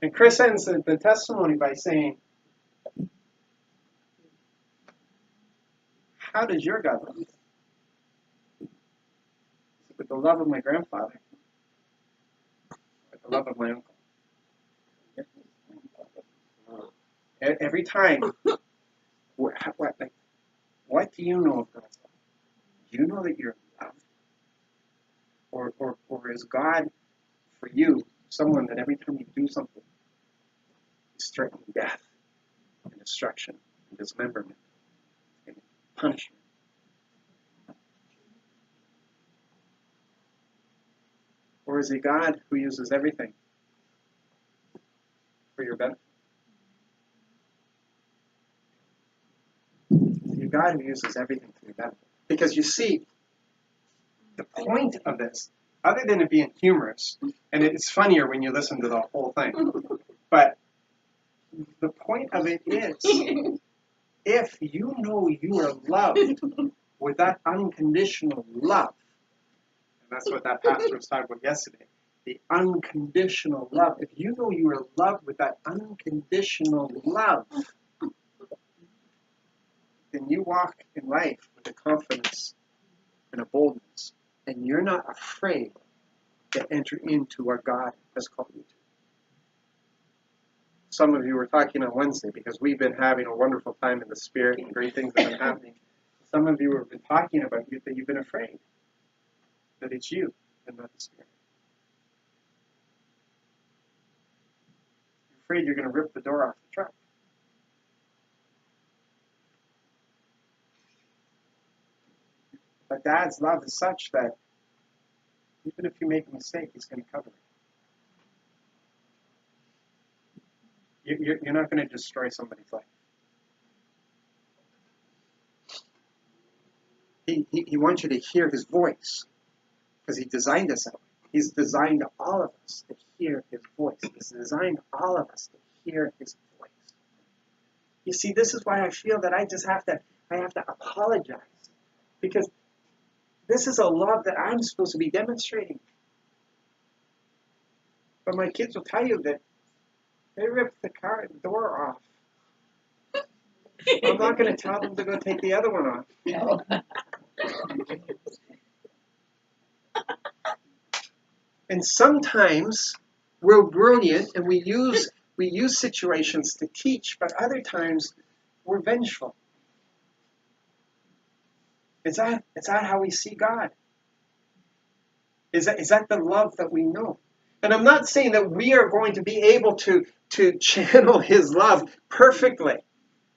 A: And Chris ends the testimony by saying, how does your God love? With the love of my grandfather, with the love of my uncle. Every time, what do you know of God's love? Do you know that you're loved? Or is God, for you, someone that every time you do something, is threatening death and destruction and dismemberment and punishment? Or is he God who uses everything for your benefit? Is he a God who uses everything for your benefit? Because you see, the point of this, other than it being humorous, and it's funnier when you listen to the whole thing, but the point of it is, if you know you are loved with that unconditional love, and that's what that pastor was talking about yesterday, the unconditional love. If you know you are loved with that unconditional love, then you walk in life with a confidence and a boldness, and you're not afraid to enter into what God has called you to. Some of you were talking on Wednesday because we've been having a wonderful time in the Spirit and great things have been happening. Some of you have been talking about that you've been afraid that it's you and not the Spirit. You're afraid you're going to rip the door off the truck. But Dad's love is such that even if you make a mistake, He's going to cover it. You're not going to destroy somebody's life. He wants you to hear His voice because He designed us that way. He's designed all of us to hear His voice. He's designed all of us to hear His voice. You see, this is why I feel that I have to apologize, because this is a love that I'm supposed to be demonstrating. But my kids will tell you that they ripped the door off. I'm not going to tell them to go take the other one off.
C: No.
A: And sometimes we're brilliant and we use situations to teach, but other times we're vengeful. Is that how we see God? Is that the love that we know? And I'm not saying that we are going to be able to channel His love perfectly.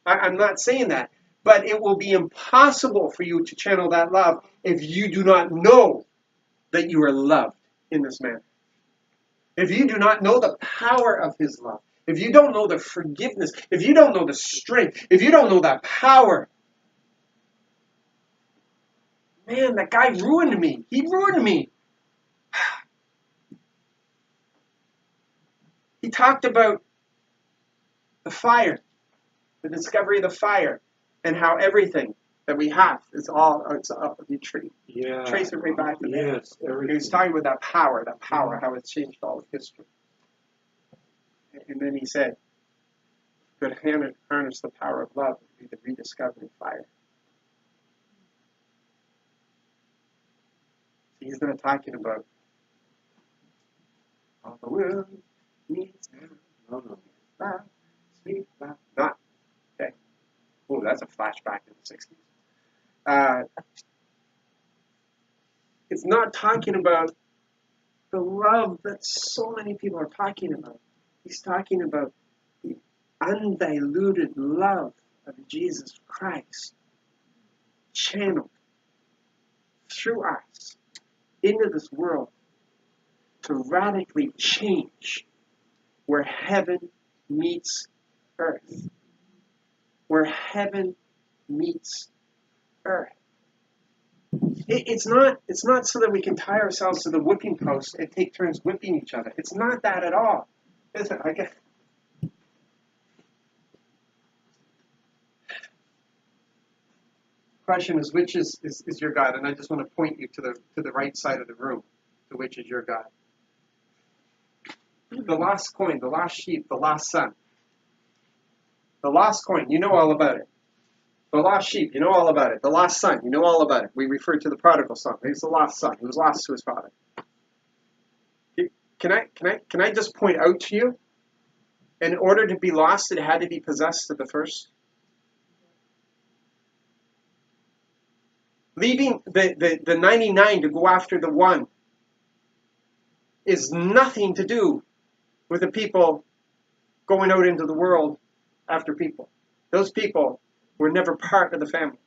A: I'm not saying that. But it will be impossible for you to channel that love if you do not know that you are loved in this manner. If you do not know the power of His love, if you don't know the forgiveness, if you don't know the strength, if you don't know that power, man, that guy ruined me. He ruined me. He talked about the fire, the discovery of the fire, and how everything that we have is all you trace it right back to there.
B: Yes, everything.
A: He was talking about that power, how it's changed all of history. And then he said, "Could harness the power of love would be the rediscovering fire." He's not talking about all the world needs now.
B: No.
A: Love, sweet love. Not okay. Oh, that's a flashback in the 60s. It's not talking about the love that so many people are talking about. He's talking about the undiluted love of Jesus Christ channeled through us into this world to radically change where heaven meets earth. Where heaven meets earth. It's not so that we can tie ourselves to the whipping post and take turns whipping each other. It's not that at all. Is it? I guess. Question is, which is your God? And I just want to point you to the right side of the room, to which is your God. The lost coin, the lost sheep, the lost son. The lost coin, you know all about it. The lost sheep, you know all about it. The lost son, you know all about it. We refer to the prodigal son. He's the lost son. He was lost to his father. Can I just point out to you? In order to be lost, it had to be possessed at the first. Leaving the 99 to go after the one is nothing to do with the people going out into the world after people. Those people were never part of the family.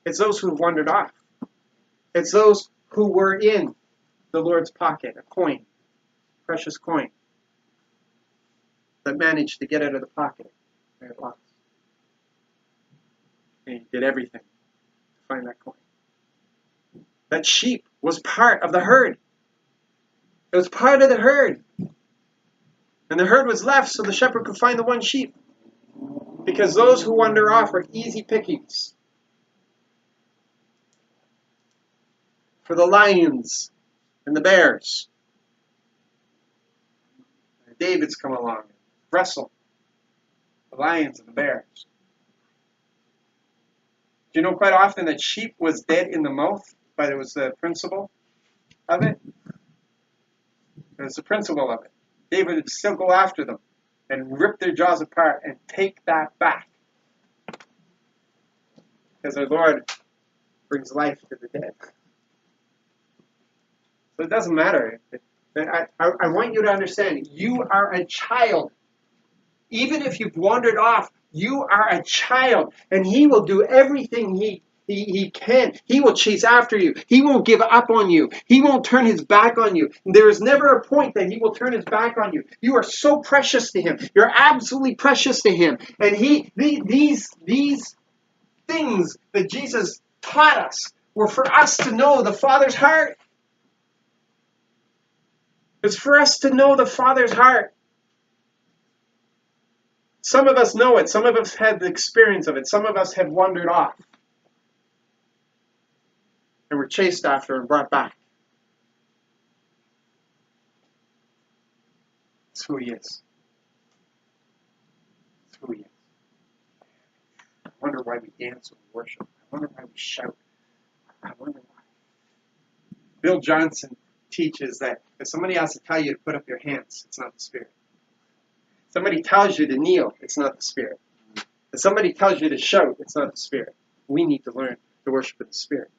A: It's those who wandered off. It's those who were in the Lord's pocket, a coin, precious coin, that managed to get out of the pocket where it was. And he did everything to find that coin. That sheep was part of the herd. It was part of the herd. And the herd was left so the shepherd could find the one sheep. Because those who wander off are easy pickings for the lions and the bears. David's come along and wrestle the lions and the bears. Do you know quite often that sheep was dead in the mouth, but it was the principle of it? It was the principle of it. David would still go after them and rip their jaws apart and take that back. Because our Lord brings life to the dead. So it doesn't matter. I want you to understand, you are a child. Even if you've wandered off, you are a child. And he will do everything he can. He will chase after you. He won't give up on you. He won't turn his back on you. There is never a point that he will turn his back on you. You are so precious to him. You're absolutely precious to him. And these things that Jesus taught us were for us to know the Father's heart. It's for us to know the Father's heart. Some of us know it. Some of us had the experience of it. Some of us have wandered off. And were chased after and brought back. It's who he is. It's who he is. I wonder why we dance when we worship. I wonder why we shout. I wonder why. Bill Johnson teaches that if somebody has to tell you to put up your hands, it's not the Spirit. Somebody tells you to kneel, it's not the Spirit. If somebody tells you to shout, it's not the Spirit. We need to learn to worship with the Spirit.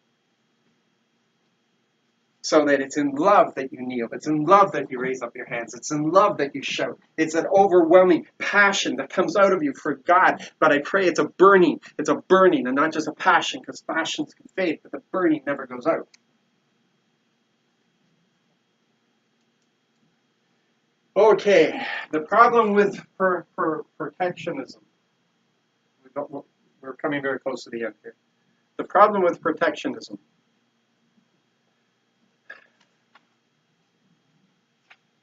A: So that it's in love that you kneel. It's in love that you raise up your hands. It's in love that you shout. It's an overwhelming passion that comes out of you for God. But I pray it's a burning. It's a burning and not just a passion, because passions can fade, but the burning never goes out. Okay, the problem with protectionism. We're coming very close to the end here. The problem with protectionism.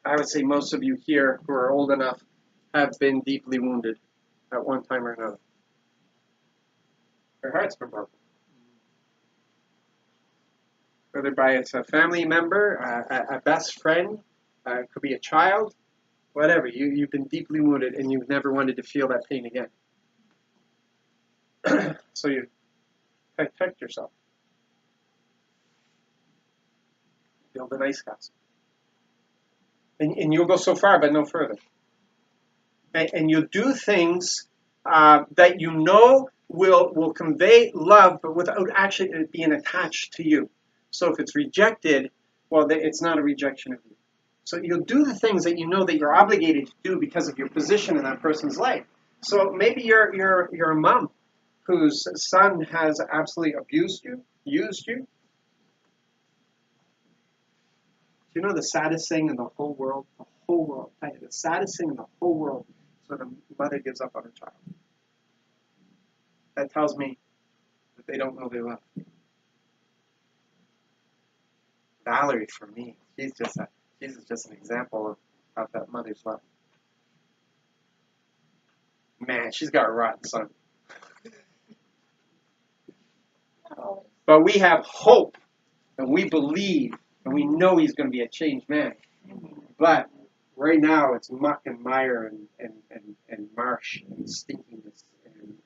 A: I would say most of you here who are old enough have been deeply wounded at one time or another. Your heart's been broken. Whether by it's a family member, a best friend, it could be a child, whatever. You've been deeply wounded and you've never wanted to feel that pain again. So you protect yourself. Build an ice castle. And you'll go so far, but no further. And you'll do things that you know will convey love, but without actually it being attached to you. So if it's rejected, well, it's not a rejection of you. So you'll do the things that you know that you're obligated to do because of your position in that person's life. So maybe you're a mom whose son has absolutely abused you, used you. Do you know the saddest thing in the whole world? The whole world. The saddest thing in the whole world is when a mother gives up on her child. That tells me that they don't know they love. Valerie, for me, she's just an example of that mother's love. Man, she's got a rotten son. But we have hope, and we believe, and we know he's going to be a changed man. But right now it's muck and mire and marsh and stinkiness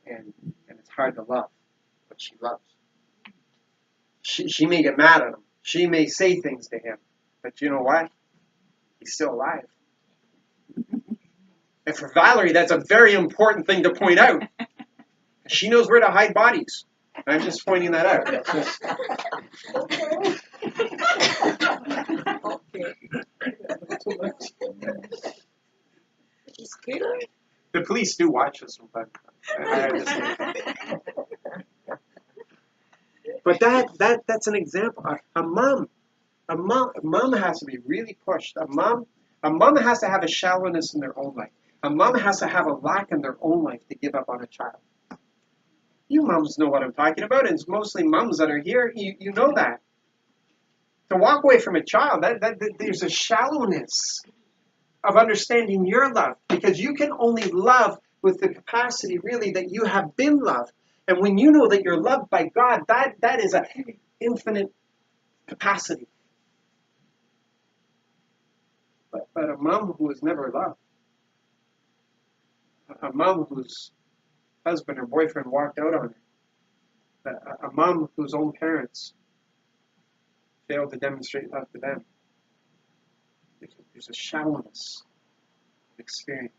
A: and it's hard to love what she loves. She may get mad at him. She may say things to him. But you know what? He's still alive. And for Valerie, that's a very important thing to point out. She knows where to hide bodies. I'm just pointing that out. It's just,
C: She's scared.
A: the police do watch us from time to time. I understand. But that's an example. A mom has to be really pushed. A mom has to have a shallowness in their own life. A mom has to have a lack in their own life to give up on a child. You moms know what I'm talking about, and it's mostly moms that are here. You know that. To walk away from a child, that there's a shallowness of understanding your love, because you can only love with the capacity really that you have been loved. And when you know that you're loved by God, that is an infinite capacity. But a mom who was never loved, a mom whose husband or boyfriend walked out on her, a mom whose own parents failed to demonstrate love to them, there's a shallowness of experience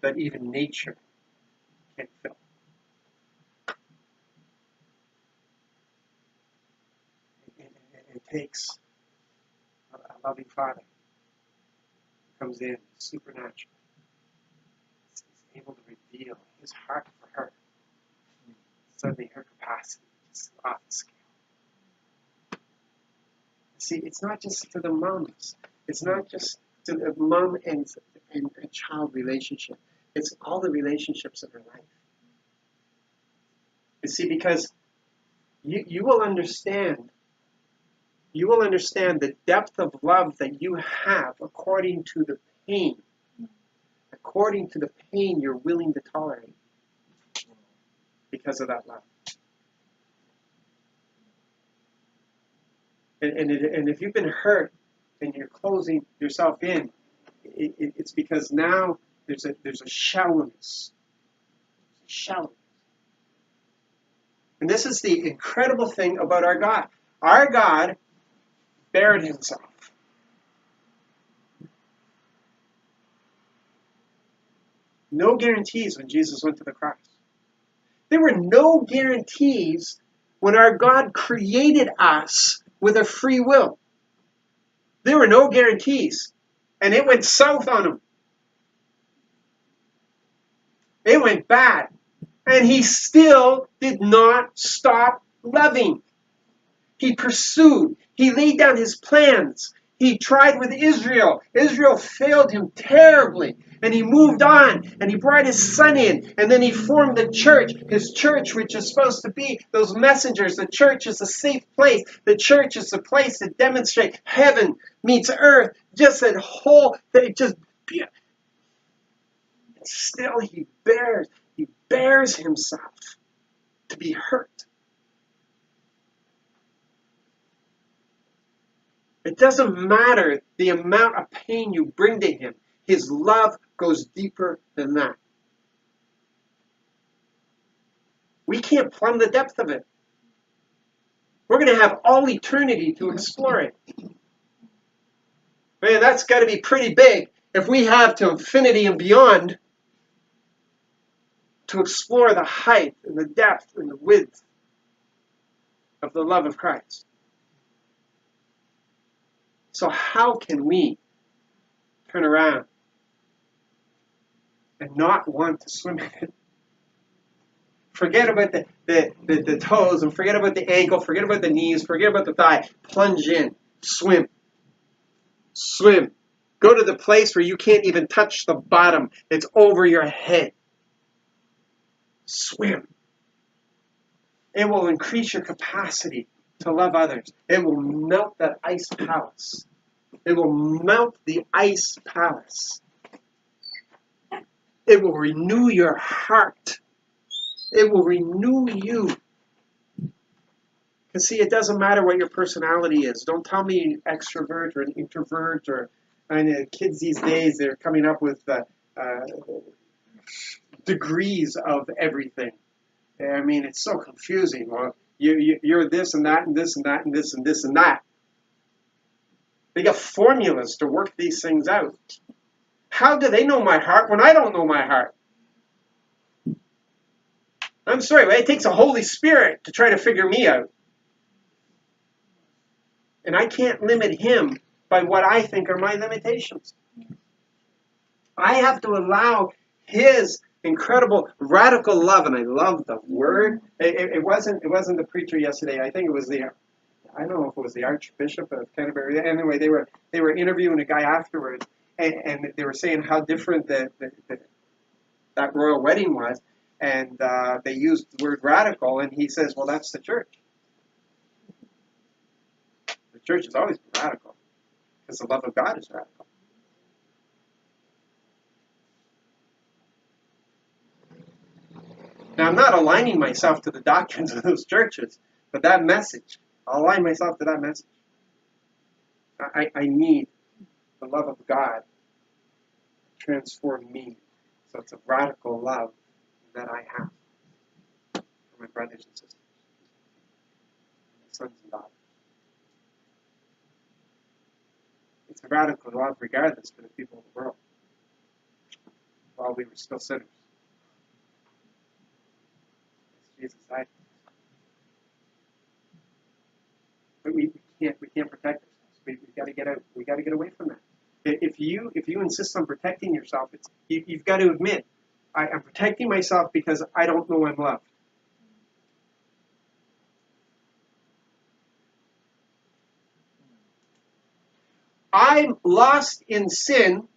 A: that even nature can't fill. It takes a loving father who comes in supernatural, is able to reveal his heart for her. Suddenly her capacity is off the scale. See, it's not just to the moms. It's not just to the mom and a child relationship. It's all the relationships of her life. You see, because you will understand the depth of love that you have according to the pain you're willing to tolerate because of that love. And if you've been hurt and you're closing yourself in, it's because now there's a shallowness. And this is the incredible thing about our God. Our God bared himself. No guarantees when Jesus went to the cross. There were no guarantees when our God created us with a free will. There were no guarantees. And it went south on him. It went bad. And he still did not stop loving. He pursued. He laid down his plans. He tried with Israel. Israel failed him terribly. And he moved on. And he brought his son in. And then he formed the church. His church, which is supposed to be those messengers. The church is a safe place. The church is a place to demonstrate heaven meets earth. Just that whole thing. And still he bears himself to be hurt. It doesn't matter the amount of pain you bring to him. His love goes deeper than that. We can't plumb the depth of it. We're going to have all eternity to explore it. Man, that's got to be pretty big if we have to infinity and beyond to explore the height and the depth and the width of the love of Christ. So how can we turn around and not want to swim in it? Forget about the toes and forget about the ankle, forget about the knees, forget about the thigh. Plunge in. Swim. Swim. Go to the place where you can't even touch the bottom. It's over your head. Swim. It will increase your capacity to love others. It will melt that ice palace. It will melt the ice palace. It will renew your heart. It will renew you. Because see, it doesn't matter what your personality is. Don't tell me extrovert or an introvert or And kids these days, they're coming up with degrees of everything. I mean, it's so confusing. Well, you're this and that and this and that and this and this and that. They got formulas to work these things out. How do they know my heart when I don't know my heart? I'm sorry, but it takes a Holy Spirit to try to figure me out. And I can't limit him by what I think are my limitations. I have to allow his incredible radical love, and I love the word. It wasn't the preacher yesterday. I think it was I don't know if it was the Archbishop of Canterbury. Anyway, they were interviewing a guy afterwards, and they were saying how different that royal wedding was, and they used the word radical, and he says, well, that's the church. The church has always been radical, because the love of God is radical. Now, I'm not aligning myself to the doctrines of those churches, but that message, I'll align myself to that message. I need the love of God to transform me. So it's a radical love that I have for my brothers and sisters, my sons and daughters. It's a radical love regardless for the people of the world, while we were still sinners. Jesus died. But we can't protect ourselves. We've got to get out. We got to get away from that. If you insist on protecting yourself, you've got to admit, I'm protecting myself because I don't know I'm loved. I'm lost in sin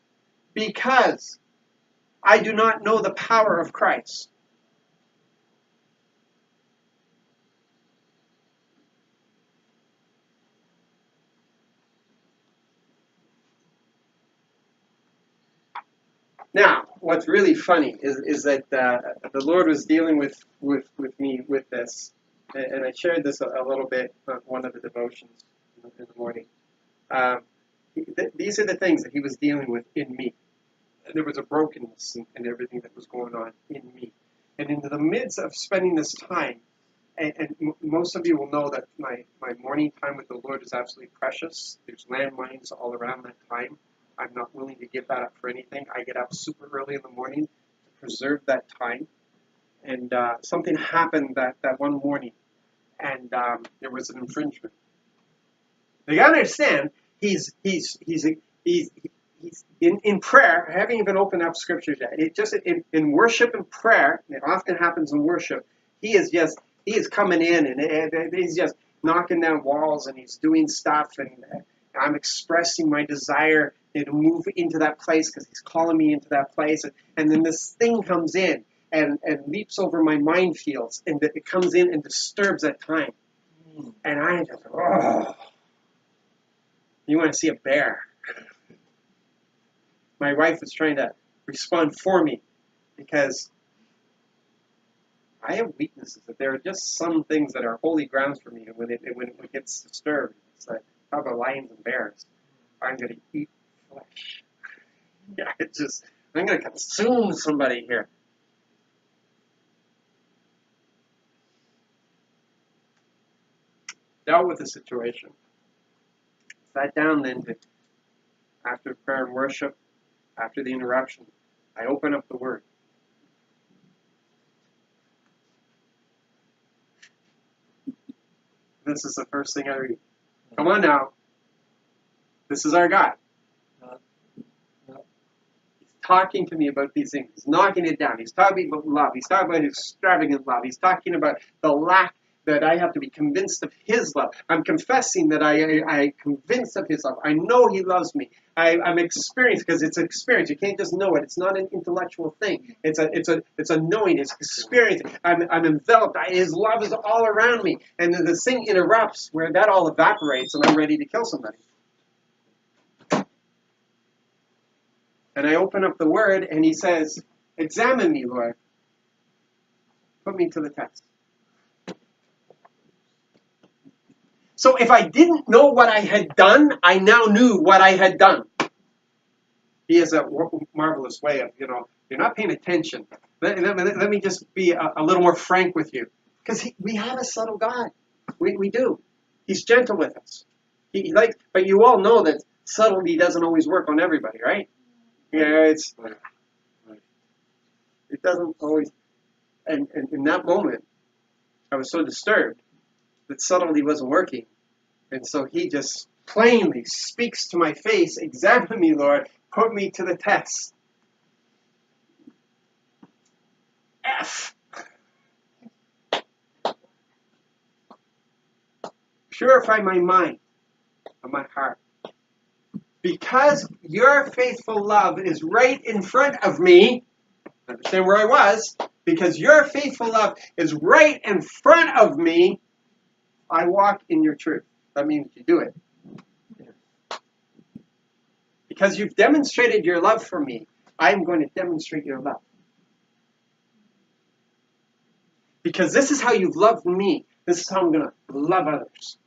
A: because I do not know the power of Christ. Now, what's really funny is that the Lord was dealing with me with this, and I shared this a little bit on one of the devotions in the morning. These are the things that he was dealing with in me. And there was a brokenness in everything that was going on in me. And in the midst of spending this time, and most of you will know that my morning time with the Lord is absolutely precious. There's landmines all around that time. I'm not willing to give that up for anything. I get up super early in the morning to preserve that time. And something happened that one morning, and there was an infringement. You gotta understand, he's in prayer. I haven't even opened up scriptures yet. It just in worship and prayer. It often happens in worship. He is coming in and he's just knocking down walls and he's doing stuff and I'm expressing my desire to move into that place because he's calling me into that place. And then this thing comes in and leaps over my minefields and it comes in and disturbs that time. And I just, oh, you want to see a bear. My wife is trying to respond for me because I have weaknesses. That there are just some things that are holy grounds for me. And when it gets disturbed, it's like, talk about lions and bears. I'm going to eat flesh. Yeah, I'm going to consume somebody here. Dealt with the situation. Sat down then after prayer and worship, after the interruption, I open up the Word. This is the first thing I read. Come on now. This is our God. He's talking to me about these things. He's knocking it down. He's talking about love. He's talking about extravagant love. He's talking about the lack that I have to be convinced of his love. I'm confessing that I'm convinced of his love. I know he loves me. I'm experienced because it's an experience. You can't just know it. It's not an intellectual thing. It's a knowing. It's experience. I'm enveloped. His love is all around me. And then this thing interrupts where that all evaporates and I'm ready to kill somebody. And I open up the Word and he says, examine me, Lord. Put me to the test. So if I didn't know what I had done, I now knew what I had done. He has a marvelous way of, you're not paying attention. Let me just be a little more frank with you. Because we have a subtle God. We do. He's gentle with us. But you all know that subtlety doesn't always work on everybody, right? Yeah, it doesn't always. And in that moment, I was so disturbed that subtlety wasn't working. And so he just plainly speaks to my face, examine me, Lord, put me to the test. F. Purify my mind and my heart. Because your faithful love is right in front of me, understand where I was, because your faithful love is right in front of me, I walk in your truth. That means you do it. Because you've demonstrated your love for me, I'm going to demonstrate your love. Because this is how you've loved me. This is how I'm going to love others.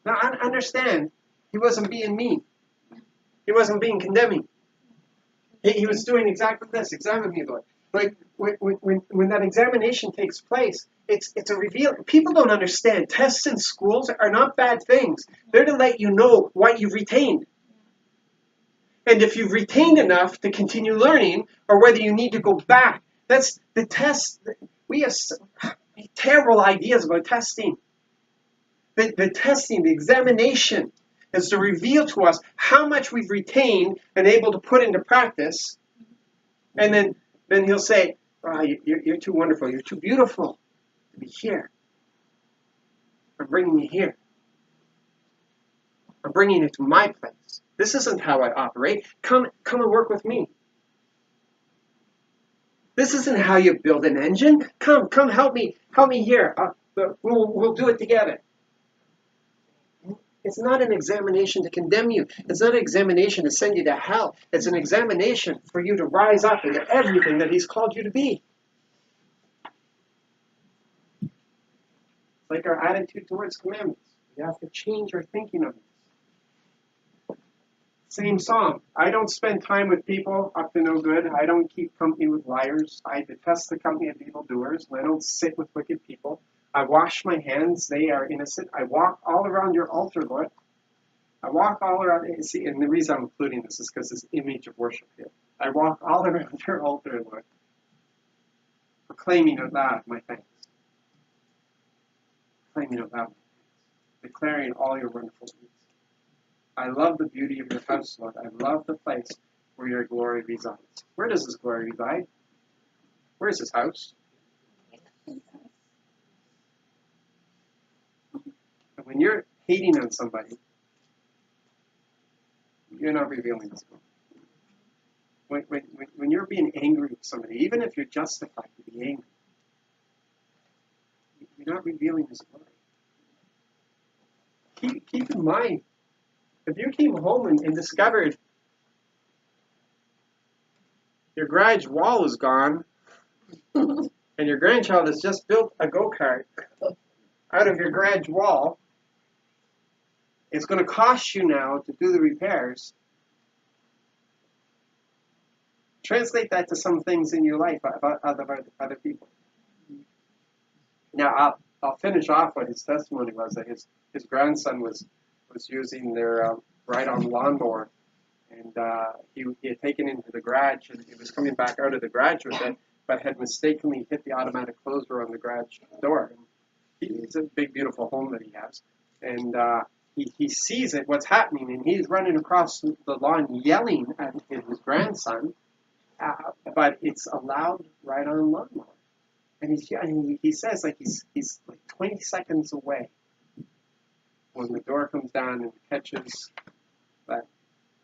A: Now, I understand, he wasn't being mean. He wasn't being condemning. He was doing exactly this. Examine me, Lord. Like, when that examination takes place, it's a reveal. People don't understand. Tests in schools are not bad things. They're to let you know what you've retained. And if you've retained enough to continue learning, or whether you need to go back. That's the test. We have terrible ideas about testing. The testing, the examination, is to reveal to us how much we've retained and able to put into practice. And then he'll say, oh, you're too wonderful. You're too beautiful to be here. I'm bringing you here. I'm bringing you to my place. This isn't how I operate. Come and work with me. This isn't how you build an engine. Come help me here. We'll do it together. It's not an examination to condemn you. It's not an examination to send you to hell. It's an examination for you to rise up into everything that he's called you to be. Like our attitude towards commandments. We have to change our thinking of this. Same song. I don't spend time with people up to no good. I don't keep company with liars. I detest the company of evildoers. And I don't sit with wicked people. I wash my hands. They are innocent. I walk all around your altar, Lord. I walk all around. See, and the reason I'm including this is because this image of worship here. I walk all around your altar, Lord, proclaiming out loud my thanks. Proclaiming out loud my thanks. Declaring all your wonderful deeds. I love the beauty of your house, Lord. I love the place where your glory resides. Where does his glory reside? Where is his house? And when you're hating on somebody, you're not revealing his glory. When you're being angry with somebody, even if you're justified to be angry, you're not revealing his glory. Keep in mind, if you came home and discovered your garage wall is gone, and your grandchild has just built a go-kart out of your garage wall, it's going to cost you now to do the repairs. Translate that to some things in your life about other people. Now, I'll finish off what his testimony was, that his grandson was using their ride-on lawnmower, and he had taken it into the garage, and he was coming back out of the garage with it, but had mistakenly hit the automatic closer on the garage door. It's a big, beautiful home that he has, and he sees it, what's happening, and he's running across the lawn yelling at his grandson, but it's a loud ride-on lawnmower. And he says like he's like 20 seconds away when the door comes down and catches that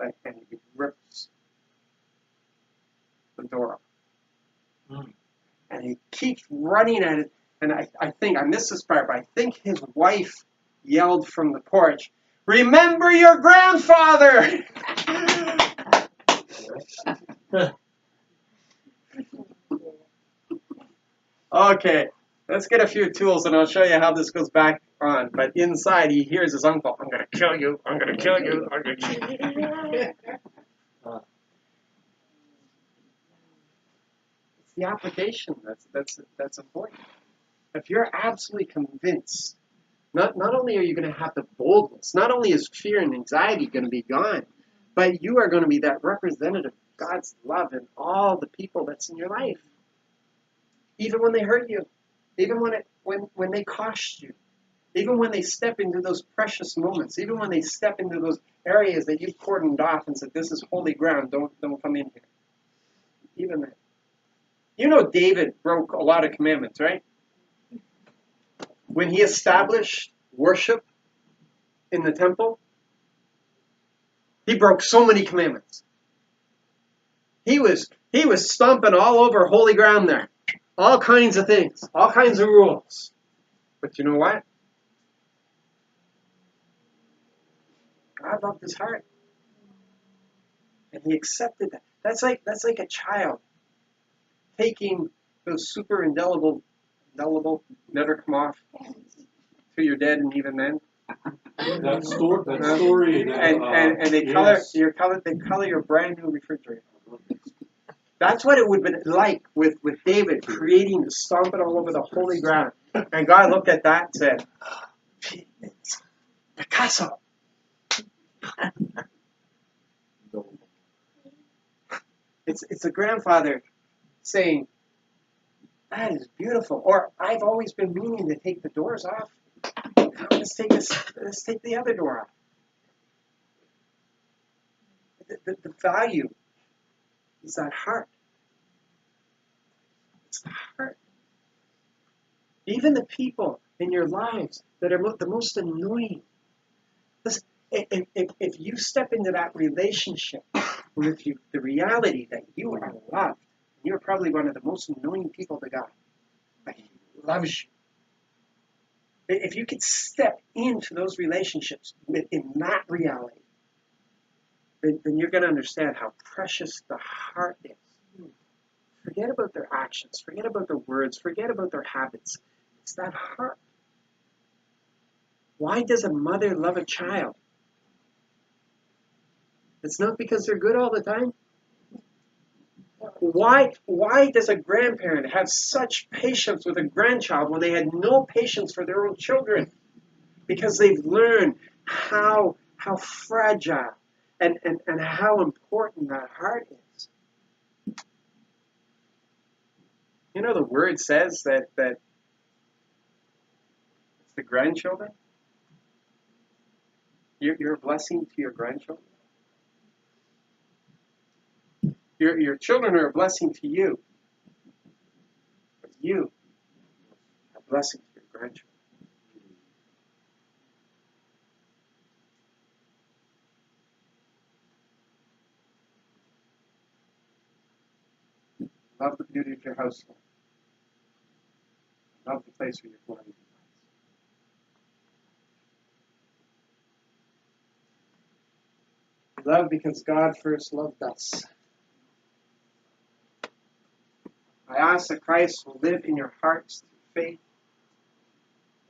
A: and he rips the door off. And he keeps running at it. And I think, I missed this part, but I think his wife yelled from the porch, "Remember your grandfather!" Okay, let's get a few tools and I'll show you how this goes back on. But inside he hears his uncle, "I'm going to kill you, I'm going to kill you, I'm going to kill you." It's the application that's important. If you're absolutely convinced, not only are you going to have the boldness, not only is fear and anxiety going to be gone, but you are going to be that representative of God's love in all the people that's in your life. Even when they hurt you, even when they cost you, even when they step into those precious moments, even when they step into those areas that you've cordoned off and said, this is holy ground, don't come in here. Even then. You know David broke a lot of commandments, right? When he established worship in the temple, he broke so many commandments. He was stomping all over holy ground there. All kinds of things, all kinds of rules. But you know what? God loved his heart. And he accepted that. That's like a child taking those super indelible, never come off to your dad, and even then.
B: That story.
A: And they color your brand new refrigerator. That's what it would have been like with David creating, stomping all over the holy ground. And God looked at that and said, Picasso. It's a grandfather saying, that is beautiful. Or I've always been meaning to take the doors off. Let's take the other door off. The value is that heart. It's the heart. Even the people in your lives that are the most annoying. Listen, if you step into that relationship with the reality that you are loved, you're probably one of the most annoying people to God. But He loves you. If you could step into those relationships in that reality, then you're going to understand how precious the heart is. Forget about their actions. Forget about their words. Forget about their habits. It's that heart. Why does a mother love a child? It's not because they're good all the time. Why does a grandparent have such patience with a grandchild when they had no patience for their own children? Because they've learned how fragile and how important that heart is. You know, the word says that it's the grandchildren. You're a blessing to your grandchildren. Your children are a blessing to you. But you are a blessing to your grandchildren. Love the beauty of your household. Love the place where you're going. Love because God first loved us. I ask that Christ will live in your hearts through faith.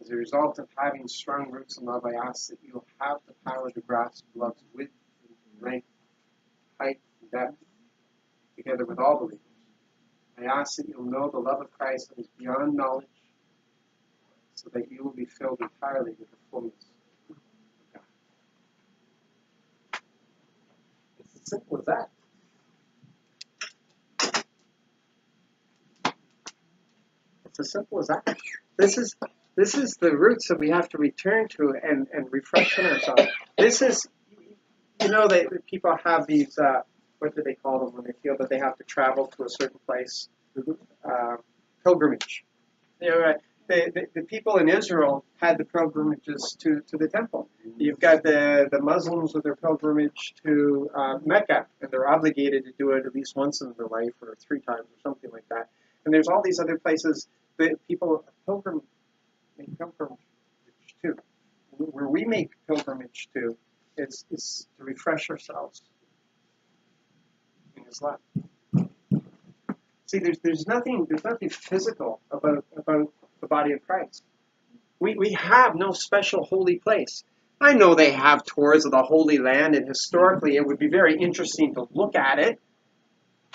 A: As a result of having strong roots in love, I ask that you'll have the power to grasp love's width, length, height, and depth, together with all believers. I ask that you'll know the love of Christ that is beyond knowledge, so that you will be filled entirely with the fullness of God. It's as simple as that. It's as simple as that. This is the roots that we have to return to and refresh in ourselves. This is, that people have these, what do they call them when they feel that they have to travel to a certain place? Pilgrimage. The people in Israel had the pilgrimages to the temple. You've got the Muslims with their pilgrimage to Mecca, and they're obligated to do it at least once in their life or 3 times or something like that. And there's all these other places that people make pilgrimage to. Where we make pilgrimage to is to refresh ourselves in His love. See, there's nothing physical about the body of Christ. We have no special holy place. I know they have tours of the Holy Land, and historically it would be very interesting to look at it.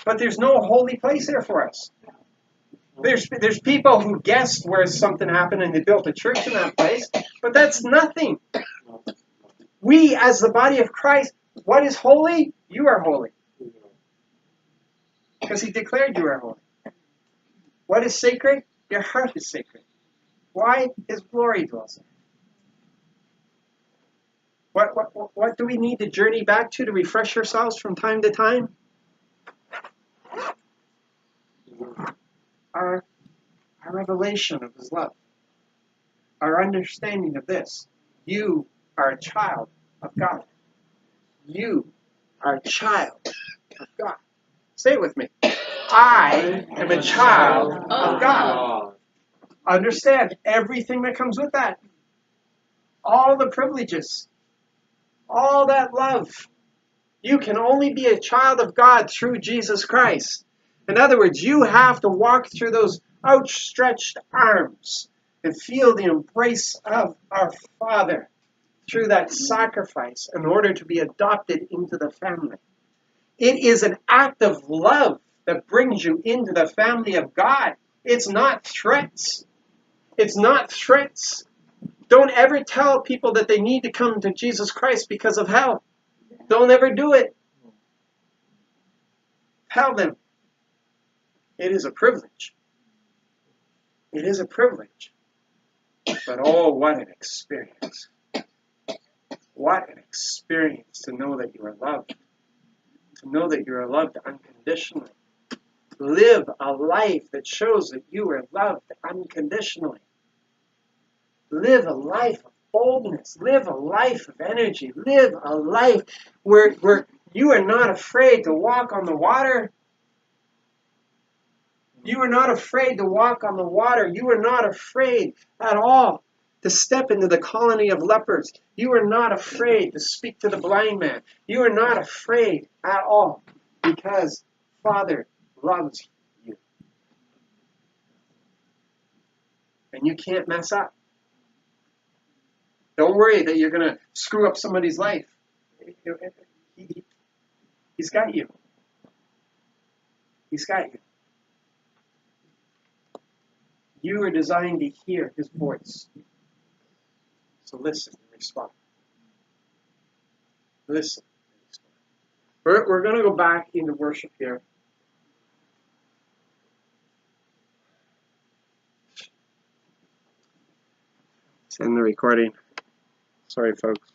A: But there's no holy place there for us. There's people who guessed where something happened and they built a church in that place, but that's nothing. We, as the body of Christ, what is holy? You are holy. Because he declared you are holy. What is sacred? Your heart is sacred. Why? His glory dwells in it. What do we need to journey back to refresh ourselves from time to time? Our revelation of his love. Our understanding of this. You are a child of God. You are a child of God. Say it with me. I am a child of God. Understand everything that comes with that. All the privileges. All that love. You can only be a child of God through Jesus Christ. In other words, you have to walk through those outstretched arms and feel the embrace of our Father through that sacrifice in order to be adopted into the family. It is an act of love that brings you into the family of God. It's not threats. It's not threats. Don't ever tell people that they need to come to Jesus Christ because of hell. Don't ever do it. Tell them it is a privilege. It is a privilege. But oh, what an experience. What an experience to know that you are loved. To know that you are loved unconditionally. Live a life that shows that you are loved unconditionally. Live a life of boldness. Live a life of energy. Live a life where you are not afraid to walk on the water. You are not afraid to walk on the water. You are not afraid at all to step into the colony of lepers. You are not afraid to speak to the blind man. You are not afraid at all because Father loves you. And you can't mess up. Don't worry that you're going to screw up somebody's life. He's got you. He's got you. You are designed to hear his voice. So listen and respond. Listen and respond. We're going to go back into worship here. Send the recording. Sorry, folks.